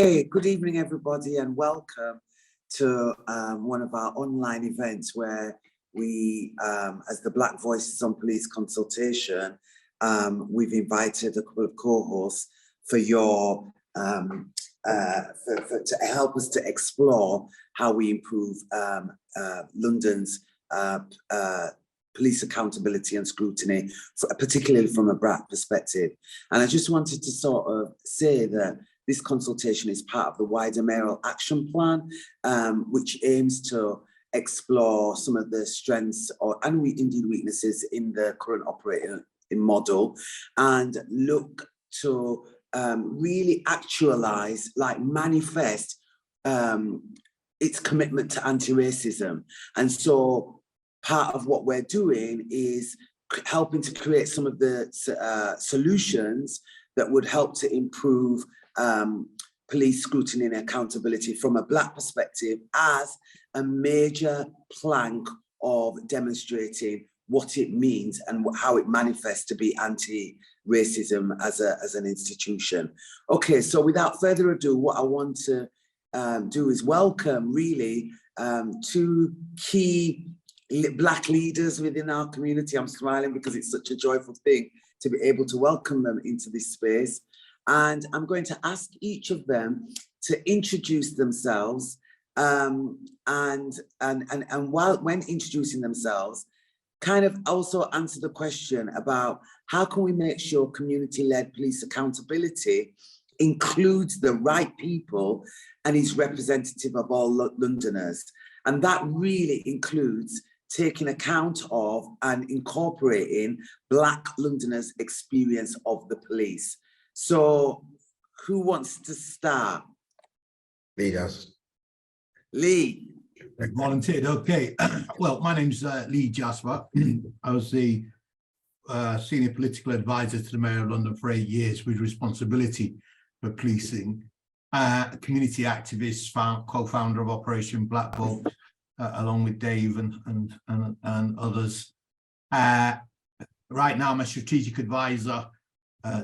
Okay, good evening, everybody, and welcome to one of our online events where we, as the Black Voices on Police Consultation, we've invited a couple of co-hosts for your to help us to explore how we improve London's police accountability and scrutiny, particularly from a Black perspective. And I just wanted to sort of say that this consultation is part of the wider mayoral action plan, which aims to explore some of the strengths and indeed weaknesses in the current operating model, and look to really actualize, like manifest its commitment to anti-racism. And so part of what we're doing is helping to create some of the solutions that would help to improve police scrutiny and accountability from a Black perspective as a major plank of demonstrating what it means and how it manifests to be anti-racism as an institution. Okay, so without further ado, what I want to do is welcome really two key Black leaders within our community. I'm smiling because it's such a joyful thing to be able to welcome them into this space. And I'm going to ask each of them to introduce themselves, and when introducing themselves, kind of also answer the question about how can we make sure community-led police accountability includes the right people and is representative of all Londoners. And that really includes taking account of and incorporating Black Londoners' experience of the police. So who wants to start? Lee does. Lee. Volunteered, okay. Well, my name's Lee Jasper. I was the senior political advisor to the Mayor of London for 8 years with responsibility for policing. Community activist, co-founder of Operation Black Vote, along with Dave and others. Right now, I'm a strategic advisor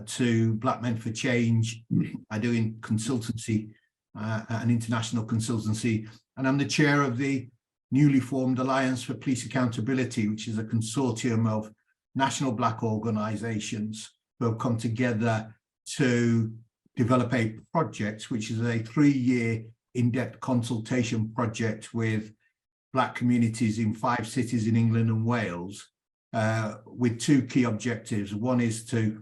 to Black Men for Change. I do in consultancy, an international consultancy, and I'm the chair of the newly formed Alliance for Police Accountability, which is a consortium of national Black organisations who have come together to develop a project, which is a 3-year in-depth consultation project with Black communities in 5 cities in England and Wales, with 2 key objectives. One is to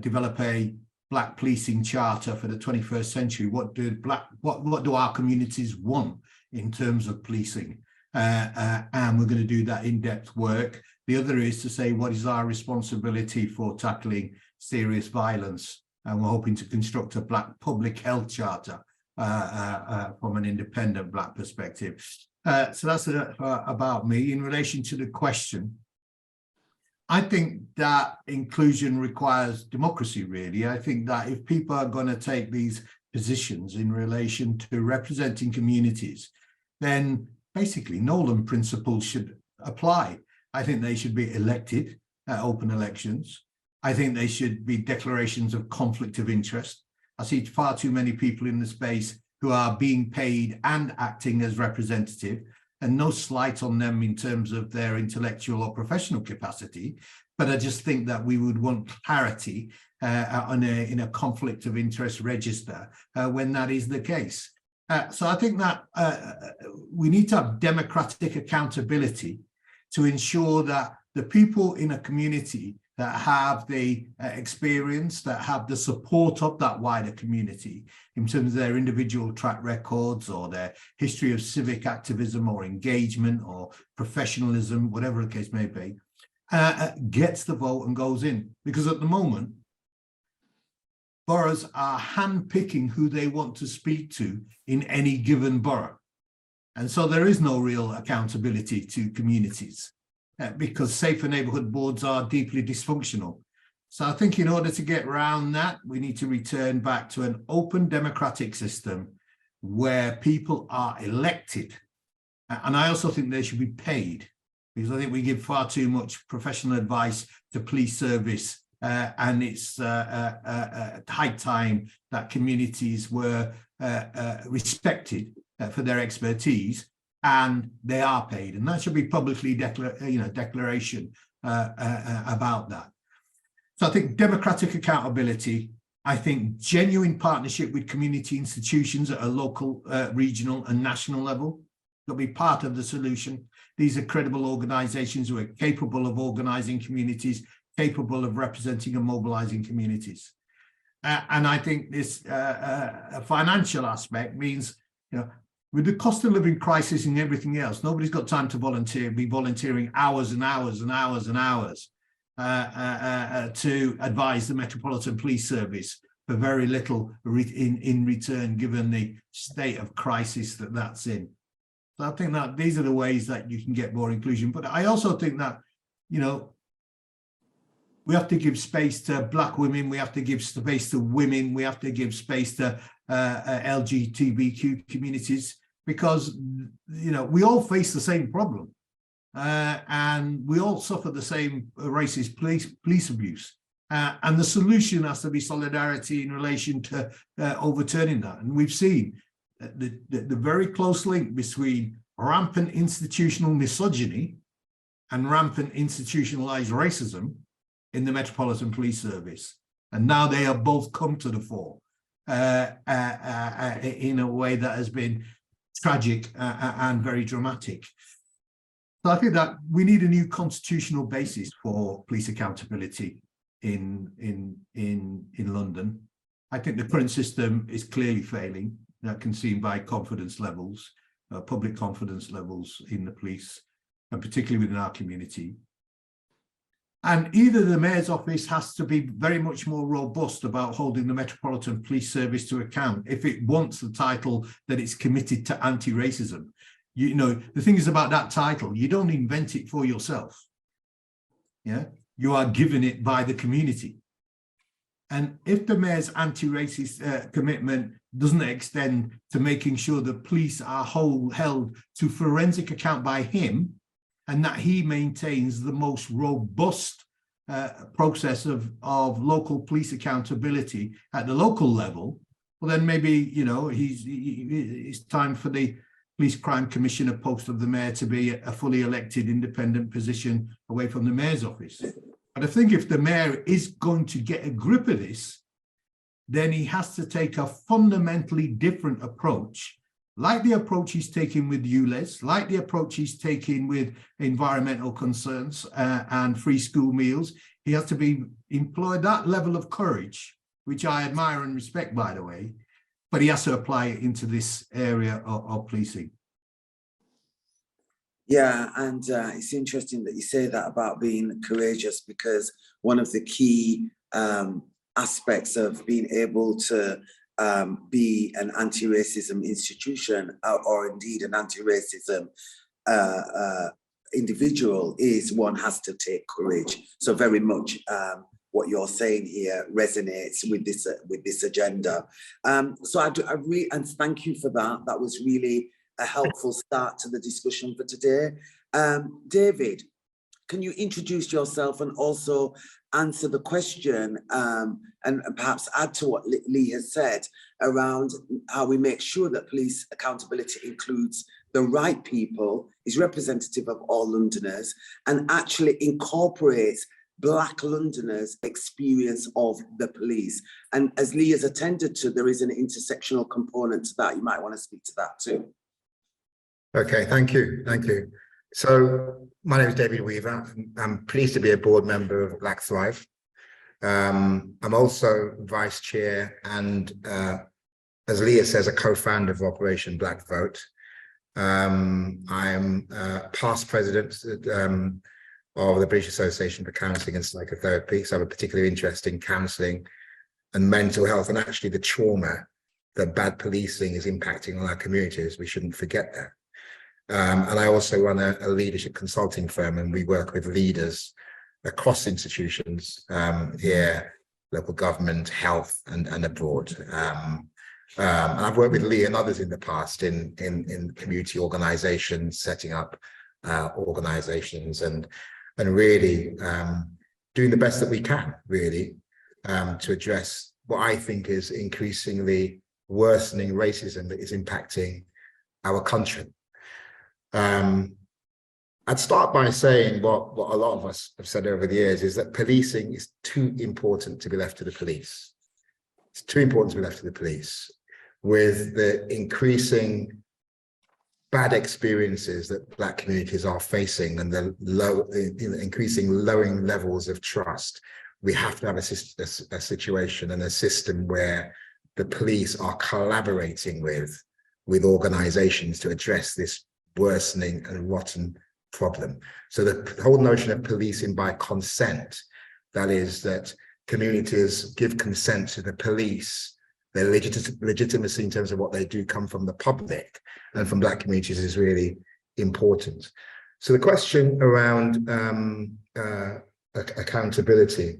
develop a Black policing charter for the 21st century. What do our communities want in terms of policing? And we're going to do that in-depth work. The other is to say, what is our responsibility for tackling serious violence? And we're hoping to construct a Black public health charter from an independent Black perspective. So that's about me. In relation to the question, I think that inclusion requires democracy, really. I think that if people are going to take these positions in relation to representing communities, then basically Nolan principles should apply. I think they should be elected at open elections. I think they should be declarations of conflict of interest. I see far too many people in the space who are being paid and acting as representative, and no slight on them in terms of their intellectual or professional capacity. But I just think that we would want clarity in a conflict of interest register when that is the case. So I think that we need to have democratic accountability to ensure that the people in a community that have the experience, that have the support of that wider community in terms of their individual track records or their history of civic activism or engagement or professionalism, whatever the case may be, gets the vote and goes in. Because at the moment, boroughs are handpicking who they want to speak to in any given borough. And so there is no real accountability to communities. Because safer neighbourhood boards are deeply dysfunctional. So I think in order to get around that, we need to return back to an open democratic system where people are elected. And I also think they should be paid, because I think we give far too much professional advice to police service and it's high time that communities were respected for their expertise, and they are paid, and that should be publicly declaration about that. So I think democratic accountability. I think genuine partnership with community institutions at a local, regional and national level will be part of the solution. These are credible organizations who are capable of organizing communities, capable of representing and mobilizing communities. And I think this financial aspect means, with the cost of living crisis and everything else, nobody's got time to be volunteering hours and hours and hours and hours to advise the Metropolitan Police Service for very little in return, given the state of crisis that's in. So I think that these are the ways that you can get more inclusion. But I also think that, we have to give space to Black women, we have to give space to women, we have to give space to LGBTQ communities, because, we all face the same problem. And we all suffer the same racist police abuse. And the solution has to be solidarity in relation to overturning that. And we've seen the very close link between rampant institutional misogyny and rampant institutionalized racism in the Metropolitan Police Service. And now they have both come to the fore in a way that has been tragic and very dramatic. So I think that we need a new constitutional basis for police accountability in London. I think the current system is clearly failing. That can be seen by confidence levels, public confidence levels in the police, and particularly within our community. And either the Mayor's office has to be very much more robust about holding the Metropolitan Police Service to account if it wants the title that it's committed to anti-racism. The thing is about that title, you don't invent it for yourself. Yeah, you are given it by the community. And if the Mayor's anti-racist commitment doesn't extend to making sure the police are held to forensic account by him, and that he maintains the most robust process of local police accountability at the local level, well, then maybe, it's time for the Police Crime Commissioner post of the Mayor to be a fully elected independent position away from the Mayor's office. But I think if the Mayor is going to get a grip of this, then he has to take a fundamentally different approach, like the approach he's taking with ULEZ, like the approach he's taking with environmental concerns and free school meals. He has to employ that level of courage, which I admire and respect, by the way, but he has to apply it into this area of policing. Yeah, and it's interesting that you say that about being courageous, because one of the key aspects of being able to be an anti-racism institution or indeed an anti-racism individual is one has to take courage. So very much what you're saying here resonates with this agenda. So I really, and thank you for that. That was really a helpful start to the discussion for today. David, can you introduce yourself and also answer the question and perhaps add to what Lee has said around how we make sure that police accountability includes the right people, is representative of all Londoners, and actually incorporates Black Londoners' experience of the police. And as Lee has attended to, there is an intersectional component to that. You might want to speak to that too. Okay, thank you. So my name is David Weaver. I'm pleased to be a board member of Black Thrive. I'm also vice chair and, as Leah says, a co-founder of Operation Black Vote. I'm past president of the British Association for Counselling and Psychotherapy, so I have a particular interest in counselling and mental health, and actually the trauma that bad policing is impacting on our communities. We shouldn't forget that. And I also run a leadership consulting firm, and we work with leaders across institutions here, local government, health, and abroad. And I've worked with Lee and others in the past in community organizations, setting up organizations and really doing the best that we can, really, to address what I think is increasingly worsening racism that is impacting our country. I'd start by saying what a lot of us have said over the years is that policing is too important to be left to the police. It's too important to be left to the police, with the increasing bad experiences that Black communities are facing and the increasing lowering levels of trust. We have to have a situation and a system where the police are collaborating with organizations to address this worsening and rotten problem. So the whole notion of policing by consent, that is that communities give consent to the police, their legitimacy in terms of what they do come from the public and from Black communities is really important. So the question around accountability,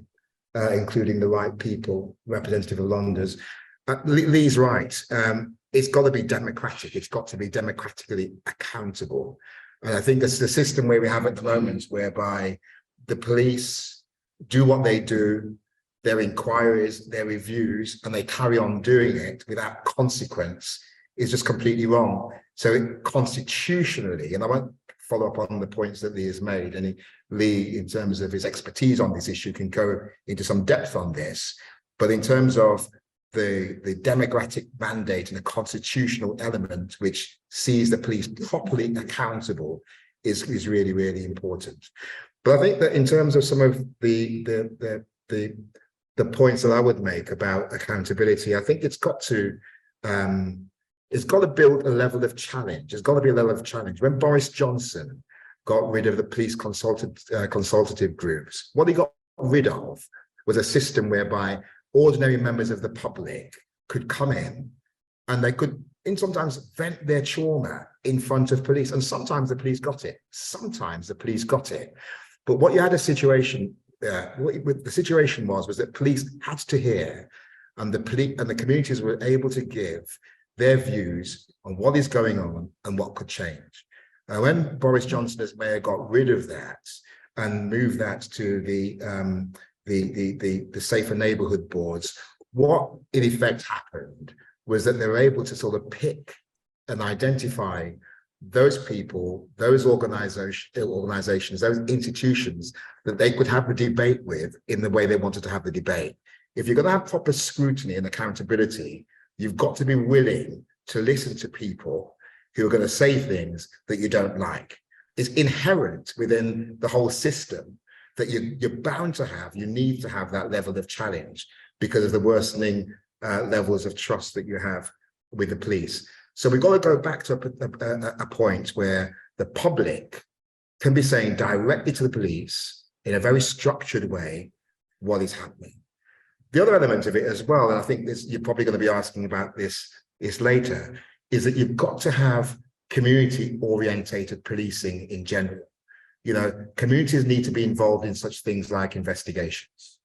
including the right people, representative of Londoners, Lee's right. It's got to be democratic. It's got to be democratically accountable. And I think it's the system where we have at the moment, whereby the police do what they do, their inquiries, their reviews, and they carry on doing it without consequence, is just completely wrong. So constitutionally, and I won't follow up on the points that Lee has made, and Lee, in terms of his expertise on this issue, can go into some depth on this. But in terms of the democratic mandate and the constitutional element which sees the police properly accountable is really, really important. But I think that in terms of some of the points that I would make about accountability, I think it's got to build a level of challenge. There's got to be a level of challenge. When Boris Johnson got rid of the police consultative groups, what he got rid of was a system whereby ordinary members of the public could come in and they could sometimes vent their trauma in front of police. And sometimes the police got it. Sometimes the police got it. But what you had a situation, what the situation was that police had to hear, and the police and the communities were able to give their views on what is going on and what could change. When Boris Johnson as mayor got rid of that and moved that to the safer neighborhood boards, what in effect happened was that they were able to sort of pick and identify those people, those organizations, those institutions that they could have the debate with in the way they wanted to have the debate. If you're going to have proper scrutiny and accountability, you've got to be willing to listen to people who are going to say things that you don't like. It's inherent within the whole system that you're bound to have, you need to have that level of challenge because of the worsening levels of trust that you have with the police. So we've got to go back to a point where the public can be saying directly to the police in a very structured way what is happening. The other element of it as well, and I think you're probably going to be asking about this later, is that you've got to have community-orientated policing in general. You know, communities need to be involved in such things like investigations.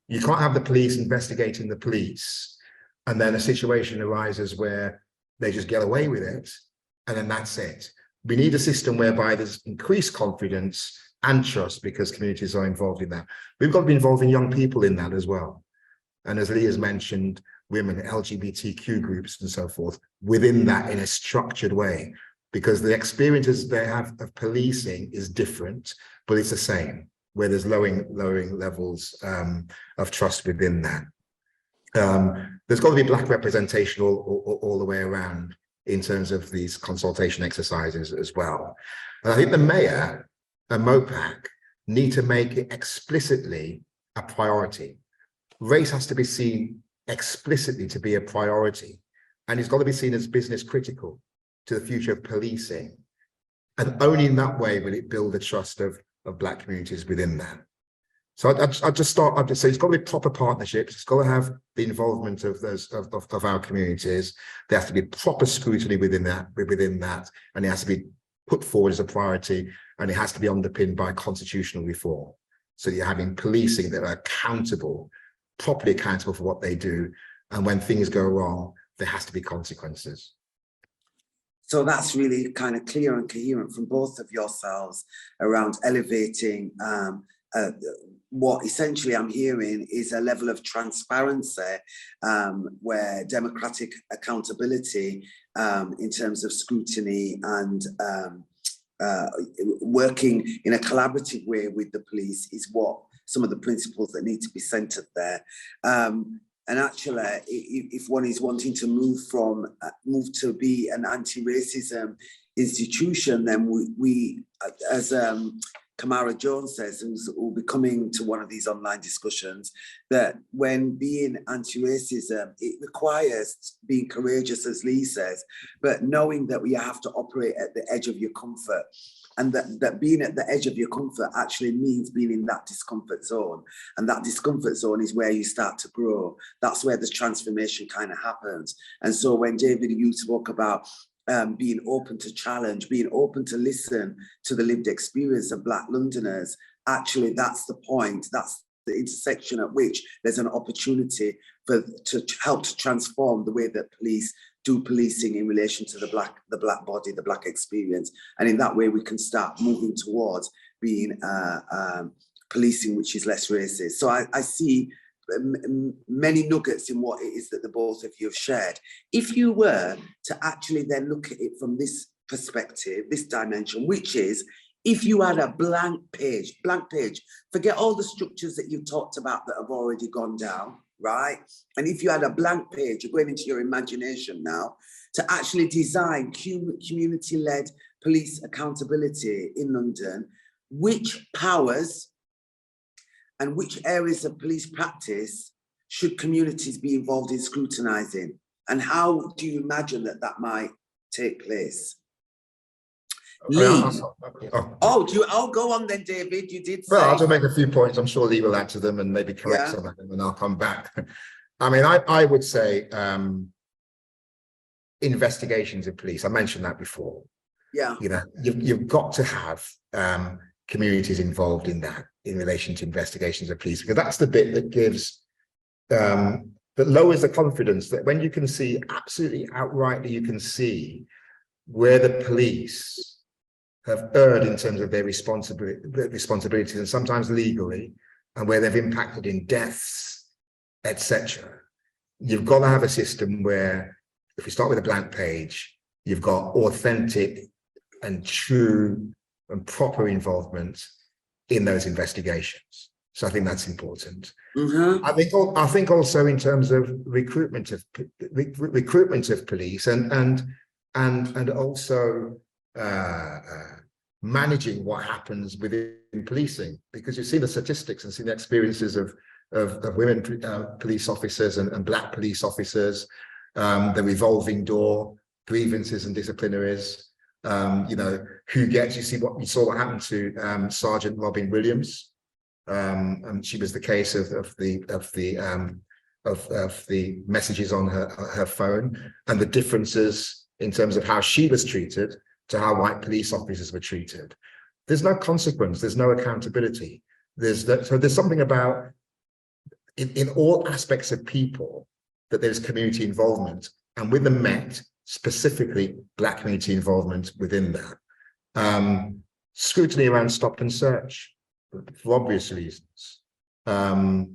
You can't have the police investigating the police and then a situation arises where they just get away with it and then that's it. We need a system whereby there's increased confidence and trust because communities are involved in that. We've got to be involving young people in that as well. And as Lee has mentioned, women, LGBTQ groups and so forth, within that in a structured way, because the experiences they have of policing is different, but it's the same, where there's lowering levels of trust within that. There's got to be Black representation all the way around in terms of these consultation exercises as well. And I think the mayor and MOPAC need to make it explicitly a priority. Race has to be seen explicitly to be a priority, and it's got to be seen as business critical to the future of policing. And only in that way will it build the trust of Black communities within that. So I'd just say it's got to be proper partnerships. It's got to have the involvement of those of our communities. There has to be proper scrutiny within that, and it has to be put forward as a priority, and it has to be underpinned by constitutional reform. So you're having policing that are accountable, properly accountable for what they do, and when things go wrong, there has to be consequences. So that's really kind of clear and coherent from both of yourselves around elevating what essentially I'm hearing is a level of transparency where democratic accountability in terms of scrutiny and working in a collaborative way with the police is what some of the principles that need to be centered there. And actually, if one is wanting to move to be an anti-racism institution, then we as Kamara Jones says, who'll be coming to one of these online discussions, that when being anti-racism, it requires being courageous, as Lee says, but knowing that we have to operate at the edge of your comfort. And that being at the edge of your comfort actually means being in that discomfort zone. And that discomfort zone is where you start to grow. That's where the transformation kind of happens. And so when David, you spoke about being open to challenge, being open to listen to the lived experience of Black Londoners, actually that's the point. That's the intersection at which there's an opportunity to help to transform the way that police do policing in relation to the black body, the Black experience. And in that way, we can start moving towards being policing which is less racist. So I see many nuggets in what it is that the both of you have shared. If you were to actually then look at it from this perspective, this dimension, which is, if you had a blank page, forget all the structures that you've talked about that have already gone down, right? And if you had a blank page, you're going into your imagination now, to actually design community-led police accountability in London, which powers and which areas of police practice should communities be involved in scrutinising? And how do you imagine that that might take place? Lee. Oh, go on then, David. You did say. Well, I'll just make a few points. I'm sure Lee will add to them and maybe correct some of them, and I'll come back. I mean, I would say investigations of police. I mentioned that before. Yeah. You know, you've got to have communities involved in that in relation to investigations of police, because that's the bit that gives that lowers the confidence, that when you can see absolutely outrightly, you can see where the police have erred in terms of their responsibilities, and sometimes legally, and where they've impacted in deaths, etc. You've got to have a system where, if we start with a blank page, you've got authentic and true and proper involvement in those investigations. So I think that's important. Mm-hmm. I think also in terms of recruitment of police and also managing what happens within policing, because you see the statistics and see the experiences of women police officers and Black police officers, the revolving door, grievances and disciplinaries. You know, you saw what happened to Sergeant Robin Williams, and she was the case of the messages on her phone, and the differences in terms of how she was treated to how white police officers were treated. There's no consequence, there's no accountability. So there's something about in all aspects of people that there's community involvement, and with the Met, specifically Black community involvement within that. Scrutiny around stop and search, for obvious reasons. We're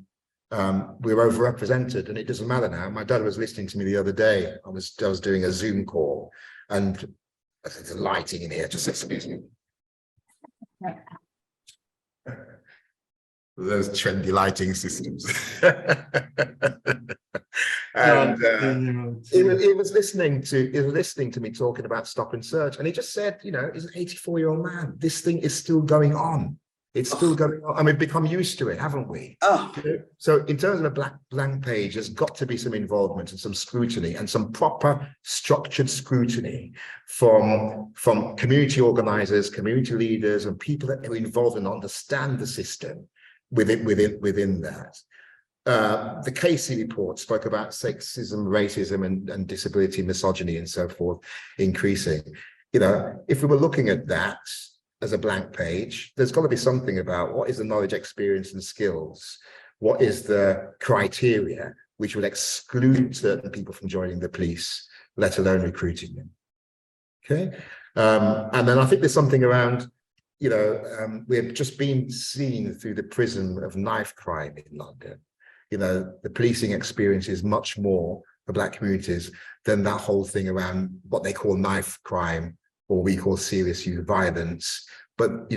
overrepresented, and it doesn't matter now. My dad was listening to me the other day. I was doing a Zoom call, and there's lighting in here, just excuse me. Those trendy lighting systems. And he was listening to me talking about stop and search, and he just said, you know, he's an 84-year-old man. This thing is still going on. It's still going on. I mean, we've become used to it, haven't we? So in terms of a blank page, there's got to be some involvement and some scrutiny, and some proper structured scrutiny from community organizers, community leaders, and people that are involved and understand the system within that. The Casey report spoke about sexism, racism, and disability, misogyny, and so forth increasing. You know, if we were looking at that as a blank page, there's got to be something about what is the knowledge, experience, and skills. What is the criteria which will exclude certain people from joining the police, let alone recruiting them? Okay, and then I think there's something around, we've just been seen through the prism of knife crime in London. The policing experience is much more for Black communities than that whole thing around what they call knife crime, or we call serious youth violence. But,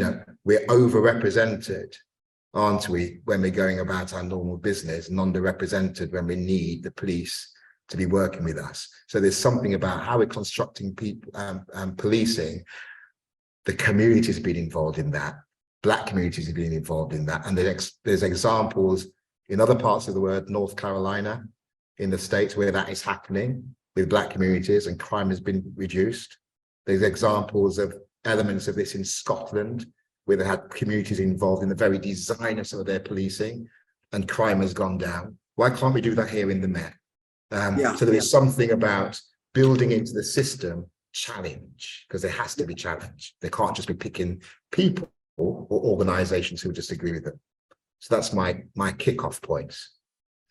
we're overrepresented, aren't we, when we're going about our normal business, and underrepresented when we need the police to be working with us. So there's something about how we're constructing people and policing. The community has been involved in that. Black communities have been involved in that. And there's examples in other parts of the world, North Carolina, in the States, where that is happening with Black communities and crime has been reduced. There's examples of elements of this in Scotland, where they had communities involved in the very design of their policing, and crime has gone down. Why can't we do that here in the Met? So there is something about building into the system challenge, because there has to be challenge. They can't just be picking people or organizations who just agree with them. So that's my kickoff points.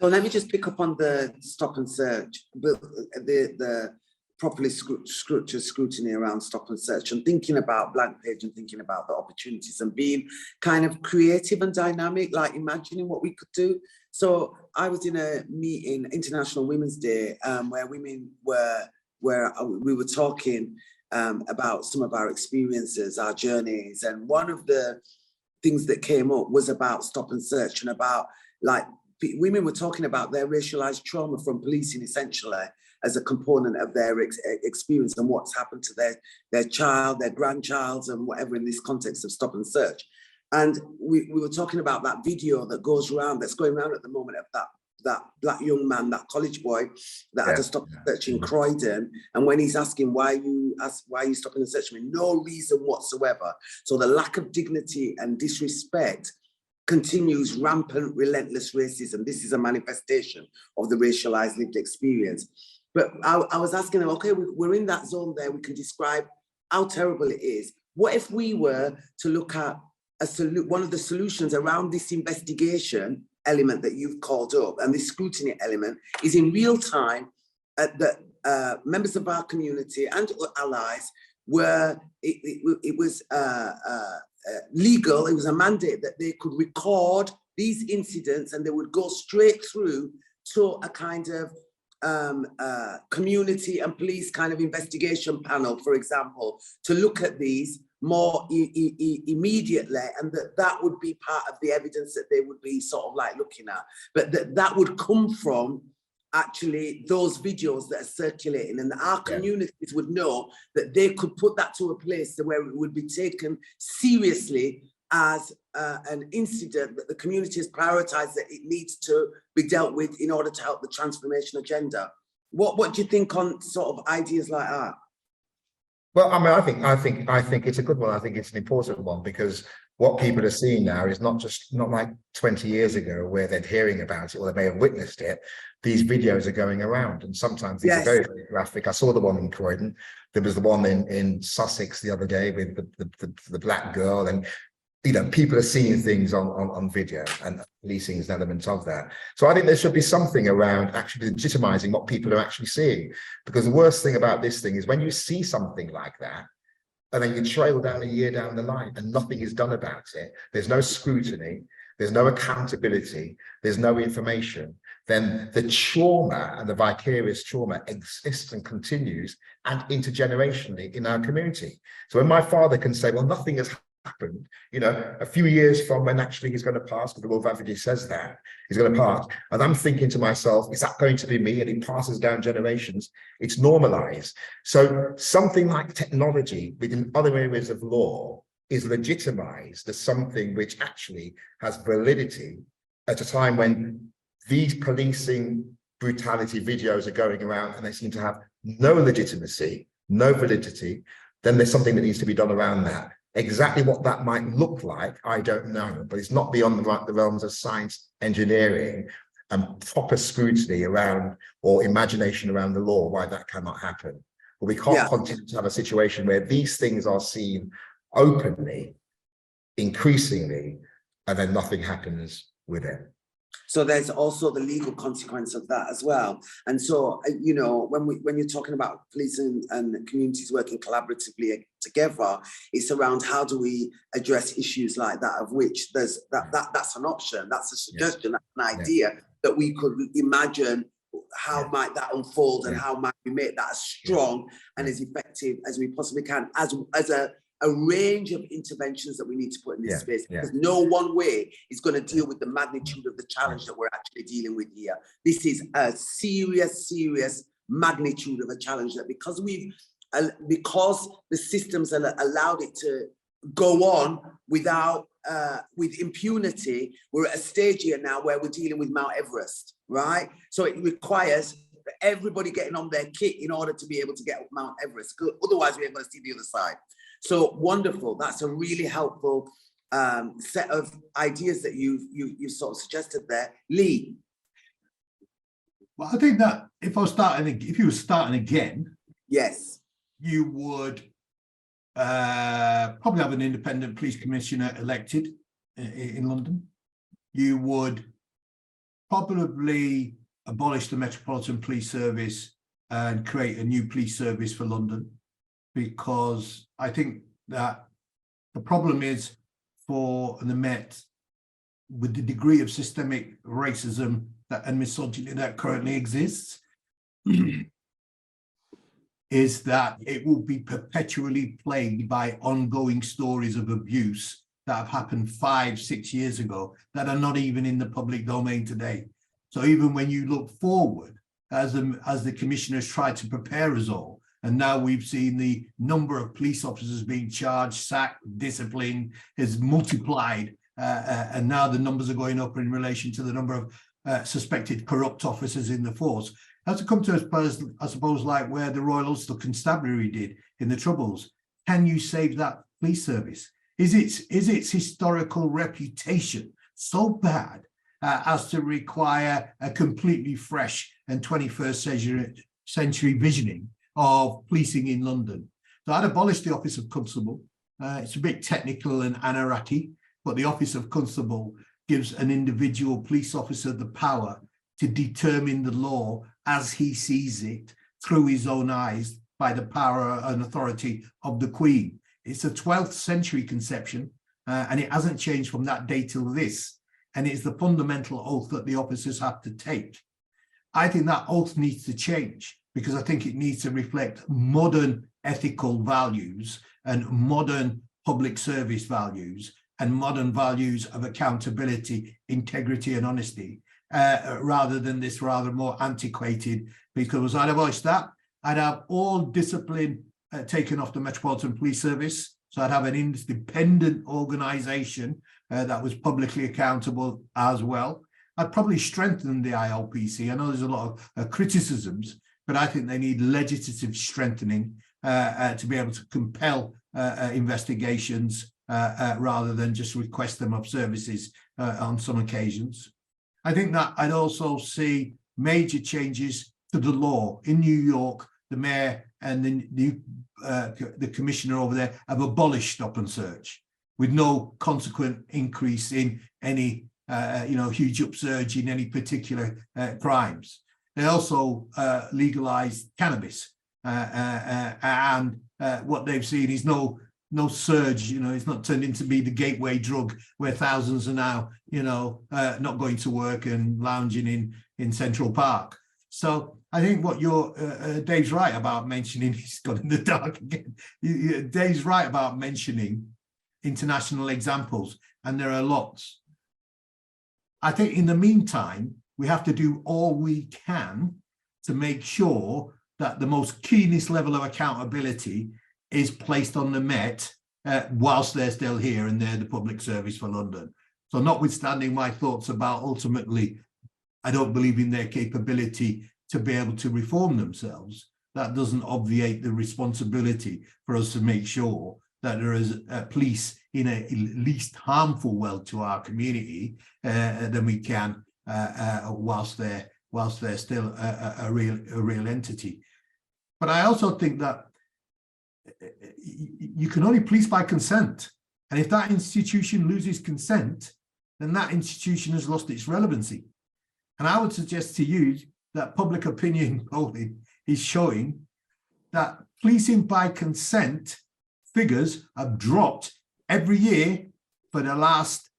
So let me just pick up on the stop and search, the properly scrutiny around stop and search, and thinking about blank page and thinking about the opportunities and being kind of creative and dynamic, like imagining what we could do. So I was in a meeting, International Women's Day, where women we were talking about some of our experiences, our journeys, and one of the things that came up was about stop and search, and about, like, women were talking about their racialized trauma from policing, essentially, as a component of their experience and what's happened to their child, their grandchild, and whatever in this context of stop and search. And we were talking about that video that's going around at the moment, of that Black young man, that college boy that had to stop and search in Croydon. And when he's asking, why are you stopping and searching me? No reason whatsoever. So the lack of dignity and disrespect continues, rampant, relentless racism. This is a manifestation of the racialized lived experience. But I was asking them, okay, we're in that zone there. We can describe how terrible it is. What if we were to look at one of the solutions around this investigation element that you've called up, and this scrutiny element, is in real time that members of our community and allies were, it was legal, it was a mandate that they could record these incidents, and they would go straight through to a kind of community and police kind of investigation panel, for example, to look at these more immediately, and that would be part of the evidence that they would be sort of like looking at. But that would come from actually those videos that are circulating, and our communities would know that they could put that to a place where it would be taken seriously as an incident that the community has prioritized that it needs to be dealt with in order to help the transformation agenda. What do you think on sort of ideas like that? Well, I mean, I think it's a good one. I think it's an important one, because what people are seeing now is not like 20 years ago where they're hearing about it or they may have witnessed it. These videos are going around, and sometimes these are very, very graphic. I saw the one in Croydon. There was the one in Sussex the other day with the black girl, and people are seeing things on video, and policing is an element of that. So I think there should be something around actually legitimizing what people are actually seeing, because the worst thing about this thing is when you see something like that, and then you trail down a year down the line and nothing is done about it, there's no scrutiny, there's no accountability, there's no information, then the trauma and the vicarious trauma exists and continues, and intergenerationally in our community. So when my father can say, well, nothing has happened, a few years from when actually he's going to pass, because the Wolf Avenue says that he's going to pass, and I'm thinking to myself, is that going to be me? And it passes down generations. It's normalized. So something like technology within other areas of law is legitimized as something which actually has validity at a time when these policing brutality videos are going around and they seem to have no legitimacy, no validity. Then there's something that needs to be done around that. Exactly what that might look like, I don't know, but it's not beyond the realms of science, engineering, and proper scrutiny around, or imagination around the law, why that cannot happen. But we can't continue to have a situation where these things are seen openly, increasingly, and then nothing happens with it. So there's also the legal consequence of that as well. And so, you know, when you're talking about police and communities working collaboratively together, it's around how do we address issues like that, of which that's an option, that's a suggestion, that's an idea that we could imagine how might that unfold and how might we make that as strong and as effective as we possibly can as a range of interventions that we need to put in this space, because no one way is going to deal with the magnitude of the challenge that we're actually dealing with here. This is a serious magnitude of a challenge that because the systems allowed it to go on without with impunity, we're at a stage here now where we're dealing with Mount Everest, right? So it requires everybody getting on their kit in order to be able to get up Mount Everest. Otherwise, we're going to see the other side. So wonderful. That's a really helpful set of ideas that you've sort of suggested there. Lee. Well, I think that if you were starting again, yes, you would probably have an independent police commissioner elected in London. You would probably abolish the Metropolitan Police Service and create a new police service for London, because I think that the problem is for the Met, with the degree of systemic racism and misogyny that currently exists, is that it will be perpetually plagued by ongoing stories of abuse that have happened 5-6 years ago that are not even in the public domain today. So even when you look forward, as the commissioners tried to prepare us all, and now we've seen the number of police officers being charged, sacked, disciplined has multiplied, and now the numbers are going up in relation to the number of suspected corrupt officers in the force. Has to come to us, I suppose, like where the Royal Ulster Constabulary did in the Troubles. Can you save that police service? Is its historical reputation so bad as to require a completely fresh and 21st century visioning of policing in London? So I'd abolish the office of constable. It's a bit technical and anarchy, but the office of constable gives an individual police officer the power to determine the law as he sees it through his own eyes by the power and authority of the Queen. It's a 12th century conception, and it hasn't changed from that day till this. And it's the fundamental oath that the officers have to take. I think that oath needs to change, because I think it needs to reflect modern ethical values and modern public service values and modern values of accountability, integrity and honesty, rather than this rather more antiquated, because I'd abolish that. I'd have all discipline taken off the Metropolitan Police Service. So I'd have an independent organisation that was publicly accountable as well. I'd probably strengthen the ILPC. I know there's a lot of criticisms, but I think they need legislative strengthening to be able to compel investigations rather than just request them of services on some occasions. I think that I'd also see major changes to the law. In New York, the mayor and the commissioner over there have abolished stop and search with no consequent increase in any huge upsurge in any particular crimes. They also legalized cannabis, and what they've seen is no surge. It's not turned into be the gateway drug where thousands are now not going to work and lounging in Central Park. So I think what Dave's right about mentioning, he's gone in the dark again. Dave's right about mentioning international examples, and there are lots. I think in the meantime, we have to do all we can to make sure that the most keenest level of accountability is placed on the Met whilst they're still here and they're the public service for London. So notwithstanding my thoughts about ultimately, I don't believe in their capability to be able to reform themselves, that doesn't obviate the responsibility for us to make sure that there is police in a least harmful way to our community than we can whilst they're still a real entity. But I also think that you can only police by consent. And if that institution loses consent, then that institution has lost its relevancy. And I would suggest to you that public opinion polling is showing that policing by consent figures have dropped every year for the last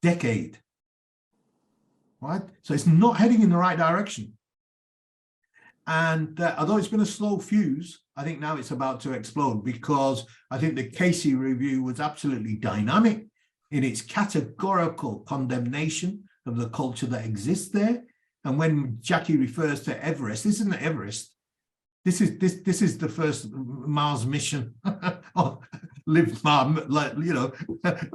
decade. Right? So it's not heading in the right direction. And although it's been a slow fuse, I think now it's about to explode, because I think the Casey review was absolutely dynamic in its categorical condemnation of the culture that exists there. And when Jacqui refers to Everest, this isn't Everest. This is the first Mars mission, or live Mars, like, you know,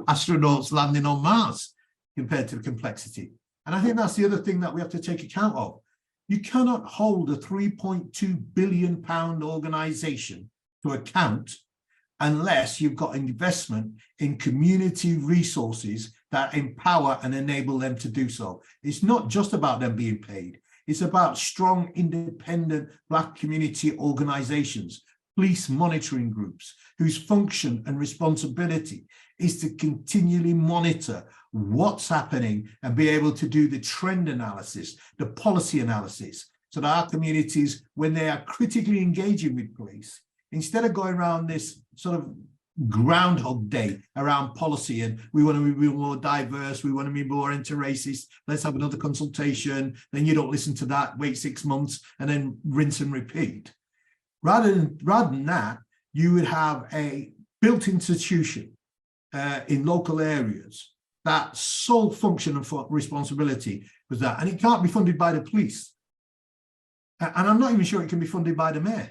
astronauts landing on Mars compared to the complexity. And I think that's the other thing that we have to take account of. You cannot hold a £3.2 billion organization to account unless you've got investment in community resources that empower and enable them to do so. It's not just about them being paid. It's about strong, independent Black community organizations, police monitoring groups, whose function and responsibility is to continually monitor what's happening and be able to do the trend analysis, the policy analysis, so that our communities, when they are critically engaging with police, instead of going around this sort of Groundhog Day around policy and we want to be more diverse, we want to be more inter-racist, let's have another consultation, then you don't listen to that, wait 6 months and then rinse and repeat. Rather than that, you would have a built institution in local areas that sole function and responsibility was that, and it can't be funded by the police. And I'm not even sure it can be funded by the mayor.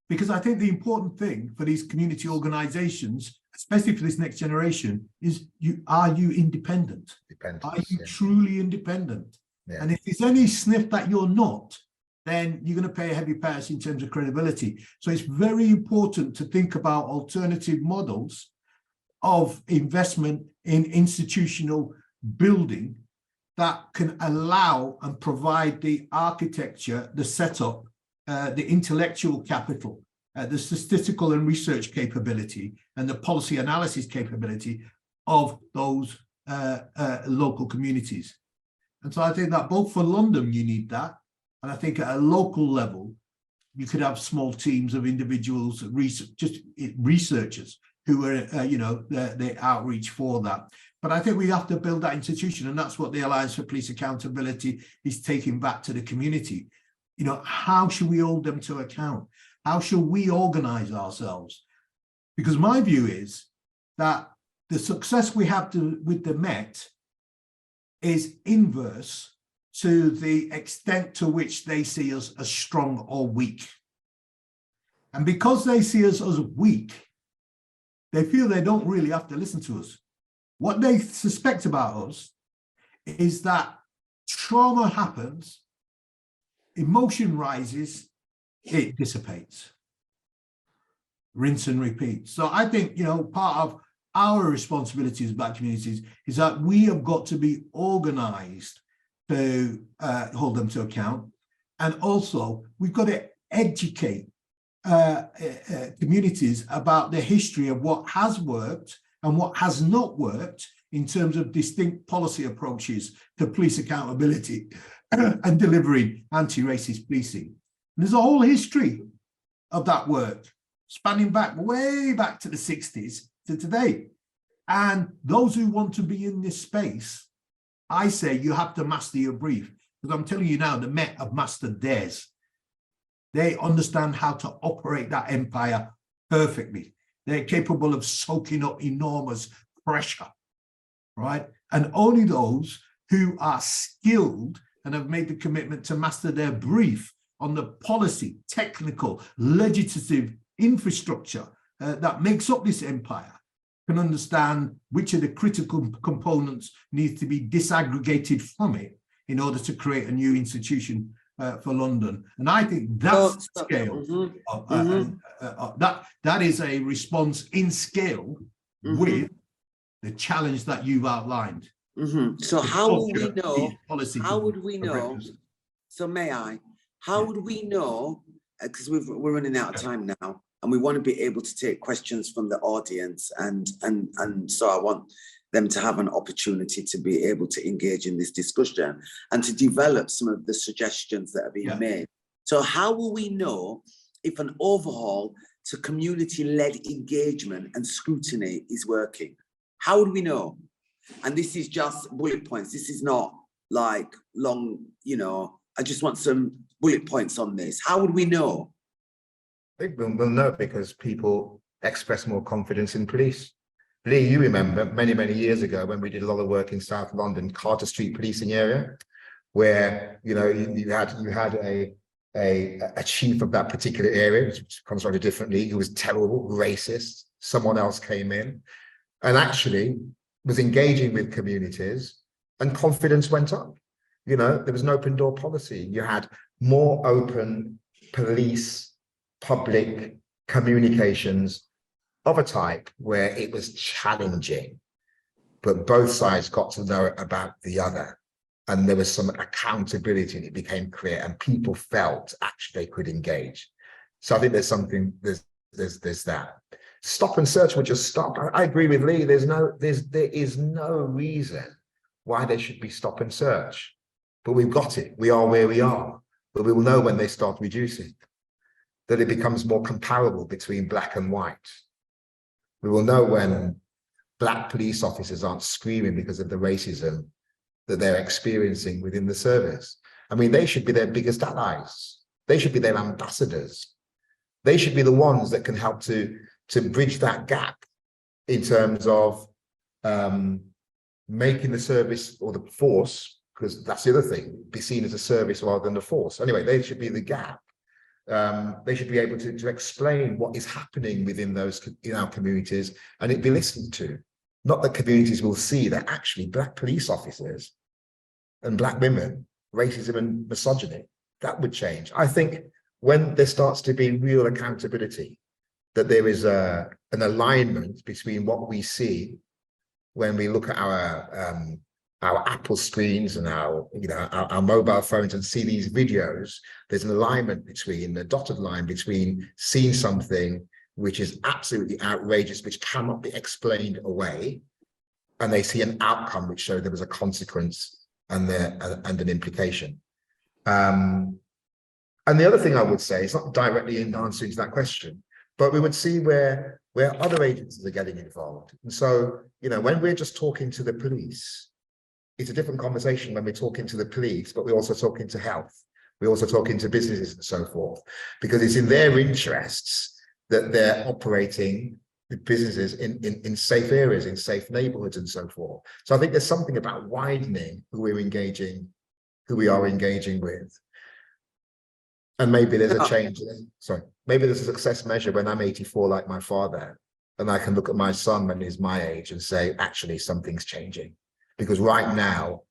Because I think the important thing for these community organizations, especially for this next generation, is are you independent? Are you truly independent? Yeah. And if there's any sniff that you're not, then you're going to pay a heavy price in terms of credibility. So it's very important to think about alternative models of investment in institutional building that can allow and provide the architecture, the setup, the intellectual capital, the statistical and research capability, and the policy analysis capability of those local communities. And so I think that both for London, you need that. And I think at a local level, you could have small teams of individuals, just researchers who are, the outreach for that. But I think we have to build that institution, and that's what the Alliance for Police Accountability is taking back to the community. You know, how should we hold them to account? How should we organize ourselves? Because my view is that the success we have with the Met is inverse to the extent to which they see us as strong or weak. And because they see us as weak, they feel they don't really have to listen to us. What they suspect about us is that trauma happens, emotion rises, it dissipates. Rinse and repeat. So I think, part of our responsibility as Black communities is that we have got to be organized to hold them to account. And also, we've got to educate communities about the history of what has worked and what has not worked in terms of distinct policy approaches to police accountability and delivering anti-racist policing. And there's a whole history of that work spanning back way back to the 60s to today. And those who want to be in this space, I say you have to master your brief, because I'm telling you now, the Met have mastered theirs. They understand how to operate that empire perfectly. They're capable of soaking up enormous pressure, right? And only those who are skilled and have made the commitment to master their brief on the policy, technical, legislative infrastructure that makes up this empire can understand which of the critical components needs to be disaggregated from it in order to create a new institution for London. And I think that's the scale. That is a response in scale with the challenge that you've outlined. So how would we know? How would we know? So may I? How would we know? Because we're running out of time now, and we want to be able to take questions from the audience, and so I want them to have an opportunity to be able to engage in this discussion and to develop some of the suggestions that are being made. So how will we know if an overhaul to community-led engagement and scrutiny is working? How would we know? And this is just bullet points. This is not like long, you know, I just want some bullet points on this. How would we know? I think we'll know because people express more confidence in police. Lee, you remember many, many years ago when we did a lot of work in South London, Carter Street policing area, where, you know, you had a chief of that particular area, which comes from a different league, who was terrible, racist. Someone else came in and actually was engaging with communities, and confidence went up. You know, there was an open door policy. You had more open police, public communications of a type where it was challenging, but both sides got to know about the other. And there was some accountability, and it became clear, and people felt actually they could engage. So I think there's something, there's that. Stop and search would just stop. I agree with Lee. There is no reason why there should be stop and search, but we've got it. We are where we are, but we will know when they start reducing, that it becomes more comparable between black and white. We will know when black police officers aren't screaming because of the racism that they're experiencing within the service. I mean, they should be their biggest allies. They should be their ambassadors. They should be the ones that can help to bridge that gap in terms of making the service or the force, because that's the other thing, be seen as a service rather than a force. Anyway, they should be the gap. They should be able to explain what is happening within those, in our communities, and it be listened to. Not that communities will see that actually black police officers and black women, racism and misogyny, that would change. I think when there starts to be real accountability, that there is an alignment between what we see when we look at our Apple screens and our mobile phones and see these videos. There's an alignment between the dotted line between seeing something which is absolutely outrageous, which cannot be explained away, and they see an outcome which showed there was a consequence and an implication. And the other thing I would say, it's not directly in answering to that question, but we would see where other agencies are getting involved. And so, you know, when we're just talking to the police, it's a different conversation when we're talking to the police, but we're also talking to health. We're also talking to businesses and so forth, because it's in their interests that they're operating the businesses in safe areas, in safe neighborhoods and so forth. So I think there's something about widening who we are engaging with. And maybe there's a change. Sorry, maybe there's a success measure when I'm 84, like my father, and I can look at my son when he's my age and say, actually, something's changing. Because right now,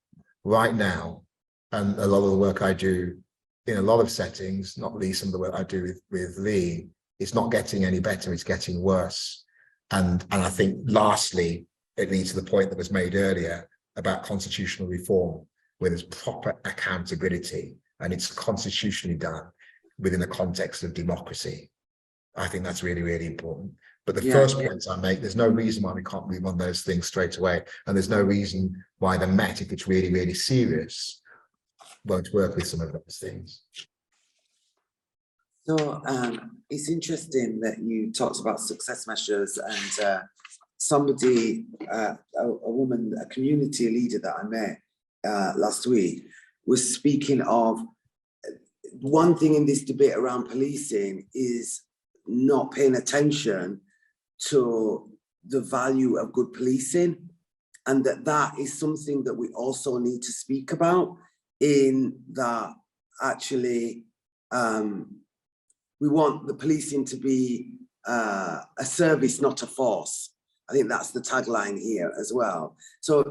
and a lot of the work I do in a lot of settings, not least some of the work I do with Lee, it's not getting any better, it's getting worse. And I think lastly, it leads to the point that was made earlier about constitutional reform, where there's proper accountability and it's constitutionally done within the context of democracy. I think that's really, really important. But the first points I make, there's no reason why we can't move on those things straight away. And there's no reason why the Met, if it's really, really serious, won't work with some of those things. So it's interesting that you talked about success measures, and somebody, a woman, a community leader that I met last week was speaking of one thing in this debate around policing is not paying attention to the value of good policing, and that is something that we also need to speak about, in that actually we want the policing to be a service, not a force. I think that's the tagline here as well. So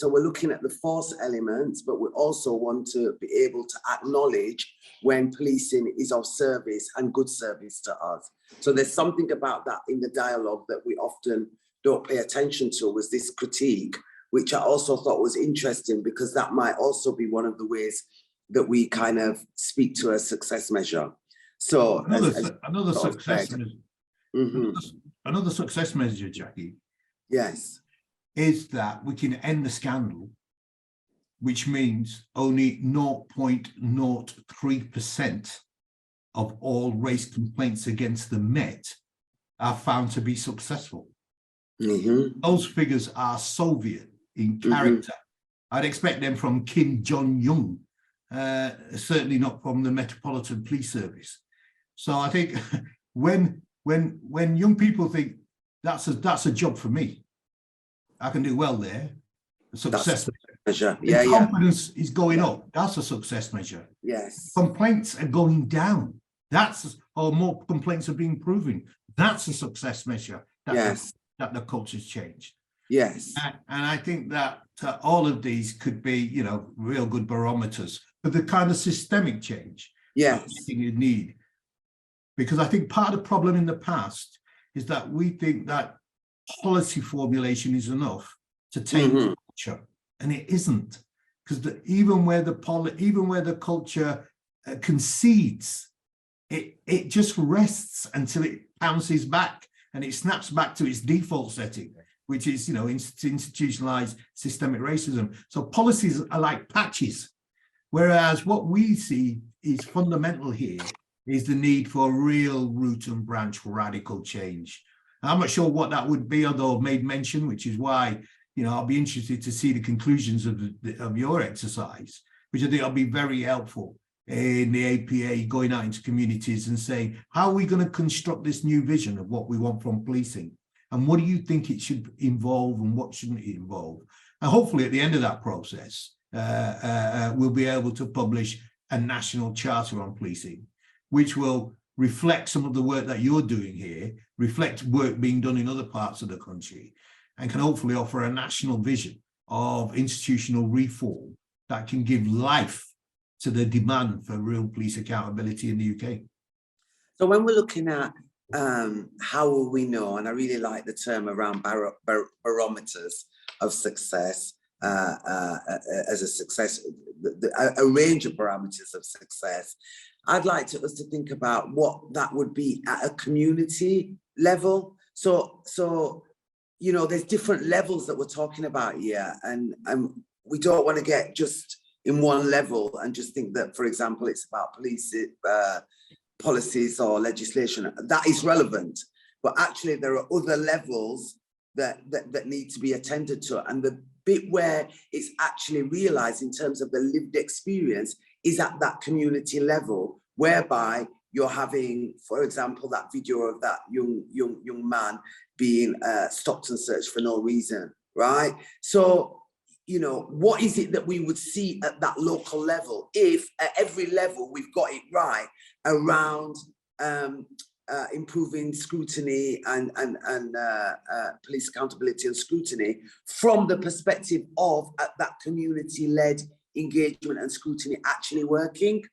we're looking at the force elements, but we also want to be able to acknowledge when policing is of service and good service to us. So there's something about that in the dialogue that we often don't pay attention to, was this critique, which I also thought was interesting, because that might also be one of the ways that we kind of speak to a success measure. So another success measure, Jacqui. Yes. is that we can end the scandal, which means only 0.03% of all race complaints against the Met are found to be successful. Those figures are Soviet in character. I'd expect them from Kim Jong-un, certainly not from the Metropolitan Police Service. So I think when young people think that's a job for me, I can do well there. The success measure. Confidence is going up. That's a success measure. Yes. Complaints are going down. Or more complaints are being proven. That's a success measure. That the culture's changed. Yes. And I think that all of these could be, real good barometers for the kind of systemic change. Yes. You need. Because I think part of the problem in the past is that we think that policy formulation is enough to change culture, and it isn't. Because even where the culture concedes, it just rests until it bounces back and it snaps back to its default setting, which is institutionalized systemic racism. So policies are like patches, whereas what we see is fundamental here is the need for real root and branch radical change. I'm not sure what that would be, although I've made mention, which is why I'll be interested to see the conclusions of your exercise, which I think will be very helpful in the APA going out into communities and saying, how are we going to construct this new vision of what we want from policing? And what do you think it should involve and what shouldn't it involve? And hopefully at the end of that process, we'll be able to publish a national charter on policing, which will reflect some of the work that you're doing here, reflect work being done in other parts of the country, and can hopefully offer a national vision of institutional reform that can give life to the demand for real police accountability in the UK. So when we're looking at how will we know, and I really like the term around barometers of success, as a success, a range of parameters of success, I'd like us to think about what that would be at a community level. So there's different levels that we're talking about here, and we don't want to get just in one level and just think that, for example, it's about police policies or legislation. That is relevant, but actually there are other levels that need to be attended to, and the bit where it's actually realized in terms of the lived experience is at that community level, whereby you're having, for example, that video of that young man being stopped and searched for no reason, right? So, what is it that we would see at that local level if at every level we've got it right around improving scrutiny and police accountability and scrutiny from the perspective of that community-led engagement and scrutiny actually working?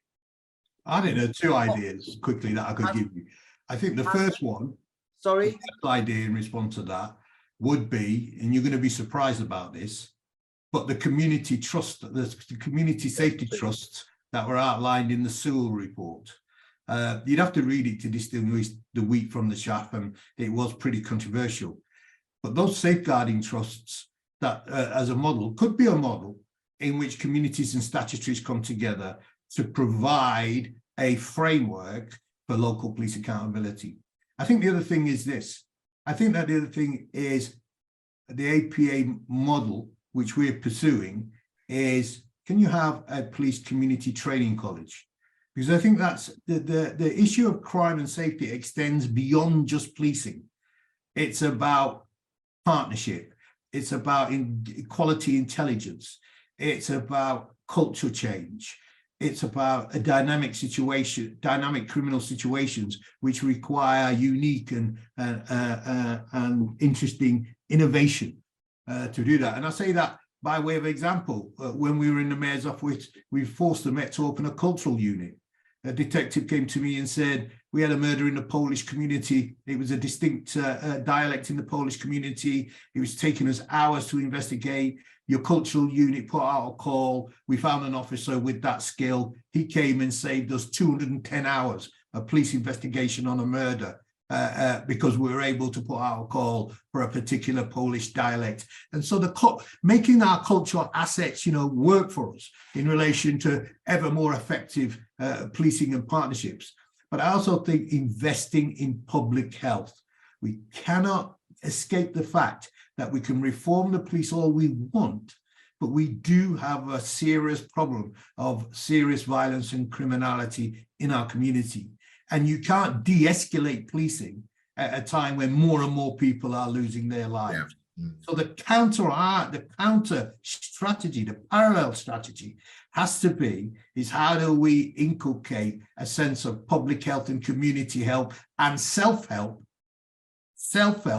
I think there are two ideas quickly that I could give you. I think the first one, the first idea in response to that would be, and you're going to be surprised about this, but the community trust, the community safety trusts that were outlined in the Sewell report. You'd have to read it to distinguish the wheat from the chaff, and it was pretty controversial. But those safeguarding trusts that, as a model, could be a model in which communities and statutories come together to provide a framework for local police accountability. I think the other thing is this. I think that the other thing is the APA model, which we're pursuing, is, can you have a police community training college? Because I think that's the issue of crime and safety extends beyond just policing. It's about partnership. It's about quality intelligence. It's about cultural change. It's about a dynamic situation, dynamic criminal situations, which require unique and interesting innovation to do that. And I say that by way of example. When we were in the mayor's office, we forced the Met to open a cultural unit. A detective came to me and said, we had a murder in the Polish community. It was a distinct dialect in the Polish community. It was taking us hours to investigate. Your cultural unit put out a call. We found an officer with that skill. He came and saved us 210 hours of police investigation on a murder. because we were able to put out a call for a particular Polish dialect. And so making our cultural assets, work for us in relation to ever more effective policing and partnerships. But I also think investing in public health. We cannot escape the fact that we can reform the police all we want, but we do have a serious problem of serious violence and criminality in our community. And you can't de-escalate policing at a time when more and more people are losing their lives. Yeah. So the counter strategy, the parallel strategy has to be, is how do we inculcate a sense of public health and community help and self-help,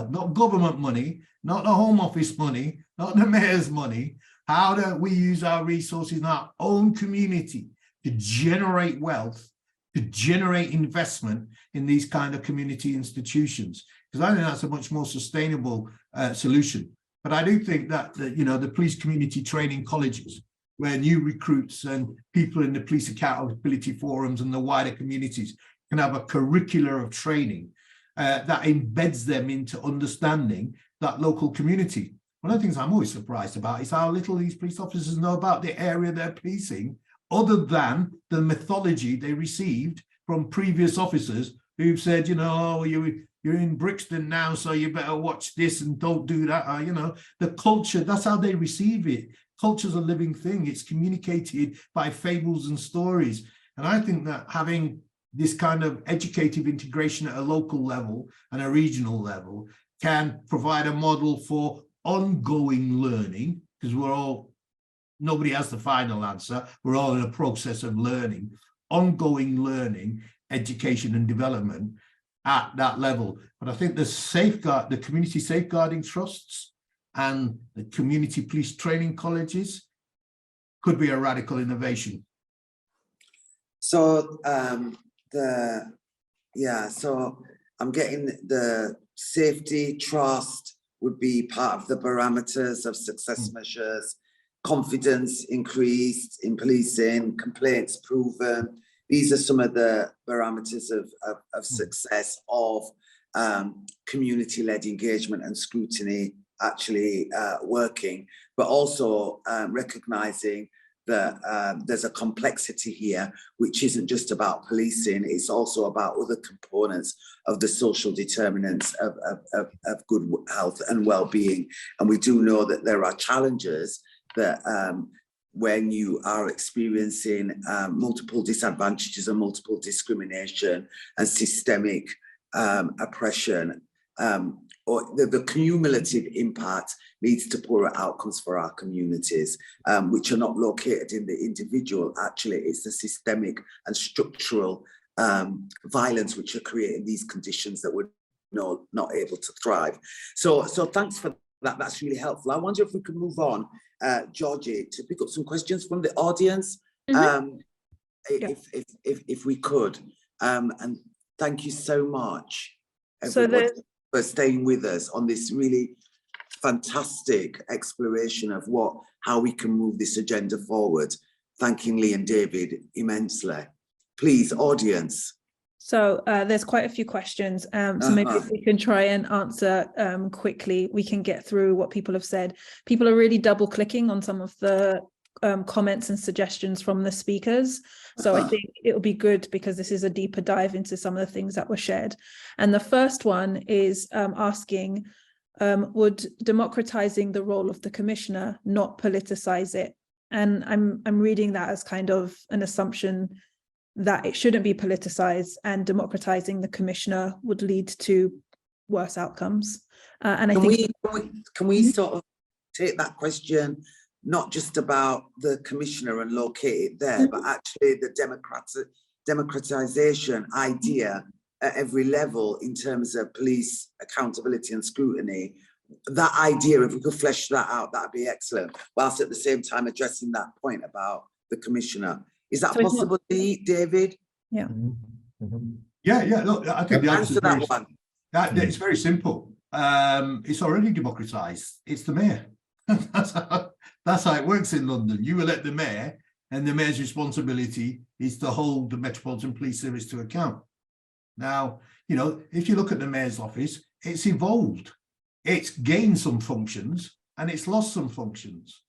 not government money, not the Home Office money, not the mayor's money. How do we use our resources in our own community to generate wealth, to generate investment in these kind of community institutions? Because I think that's a much more sustainable solution. But I do think that the police community training colleges, where new recruits and people in the police accountability forums and the wider communities can have a curricula of training that embeds them into understanding that local community. One of the things I'm always surprised about is how little these police officers know about the area they're policing, other than the mythology they received from previous officers who've said, you're in Brixton now, so you better watch this and don't do that. The culture, that's how they receive it. Culture's a living thing. It's communicated by fables and stories. And I think that having this kind of educative integration at a local level and a regional level can provide a model for ongoing learning, because nobody has the final answer. We're all in a process of learning, ongoing learning, education and development at that level. But I think the community safeguarding trusts and the community police training colleges could be a radical innovation. So so I'm getting the safety trust would be part of the parameters of success measures, confidence increased in policing, complaints proven. These are some of the parameters of success of community-led engagement and scrutiny actually working, but also recognizing that there's a complexity here, which isn't just about policing, it's also about other components of the social determinants of good health and well-being. And we do know that there are challenges that when you are experiencing multiple disadvantages and multiple discrimination and systemic oppression, or the cumulative impact leads to poorer outcomes for our communities, which are not located in the individual. Actually, it's the systemic and structural violence which are creating these conditions that we're not able to thrive. So thanks for that. That's really helpful. I wonder if we could move on, Georgie, to pick up some questions from the audience, if we could. And thank you so much, everybody, for staying with us on this really fantastic exploration of how we can move this agenda forward. Thanking Lee and David immensely. Please, audience. So there's quite a few questions. So maybe if we can try and answer quickly, we can get through what people have said. People are really double clicking on some of the comments and suggestions from the speakers. So I think it'll be good because this is a deeper dive into some of the things that were shared. And the first one is asking, would democratizing the role of the commissioner not politicize it? And I'm reading that as kind of an assumption that it shouldn't be politicized, and democratizing the commissioner would lead to worse outcomes. And I think can we sort of take that question not just about the commissioner and locate it there, but actually the democratization idea at every level in terms of police accountability and scrutiny. That idea, if we could flesh that out, that'd be excellent, whilst at the same time addressing that point about the commissioner. Is that possible, David? Yeah. Yeah. Look, I think the answer to that one. It's very simple. It's already democratized. It's the mayor. That's how it works in London. You elect the mayor, and the mayor's responsibility is to hold the Metropolitan Police Service to account. Now, you know, if you look at the mayor's office, it's evolved. It's gained some functions and it's lost some functions.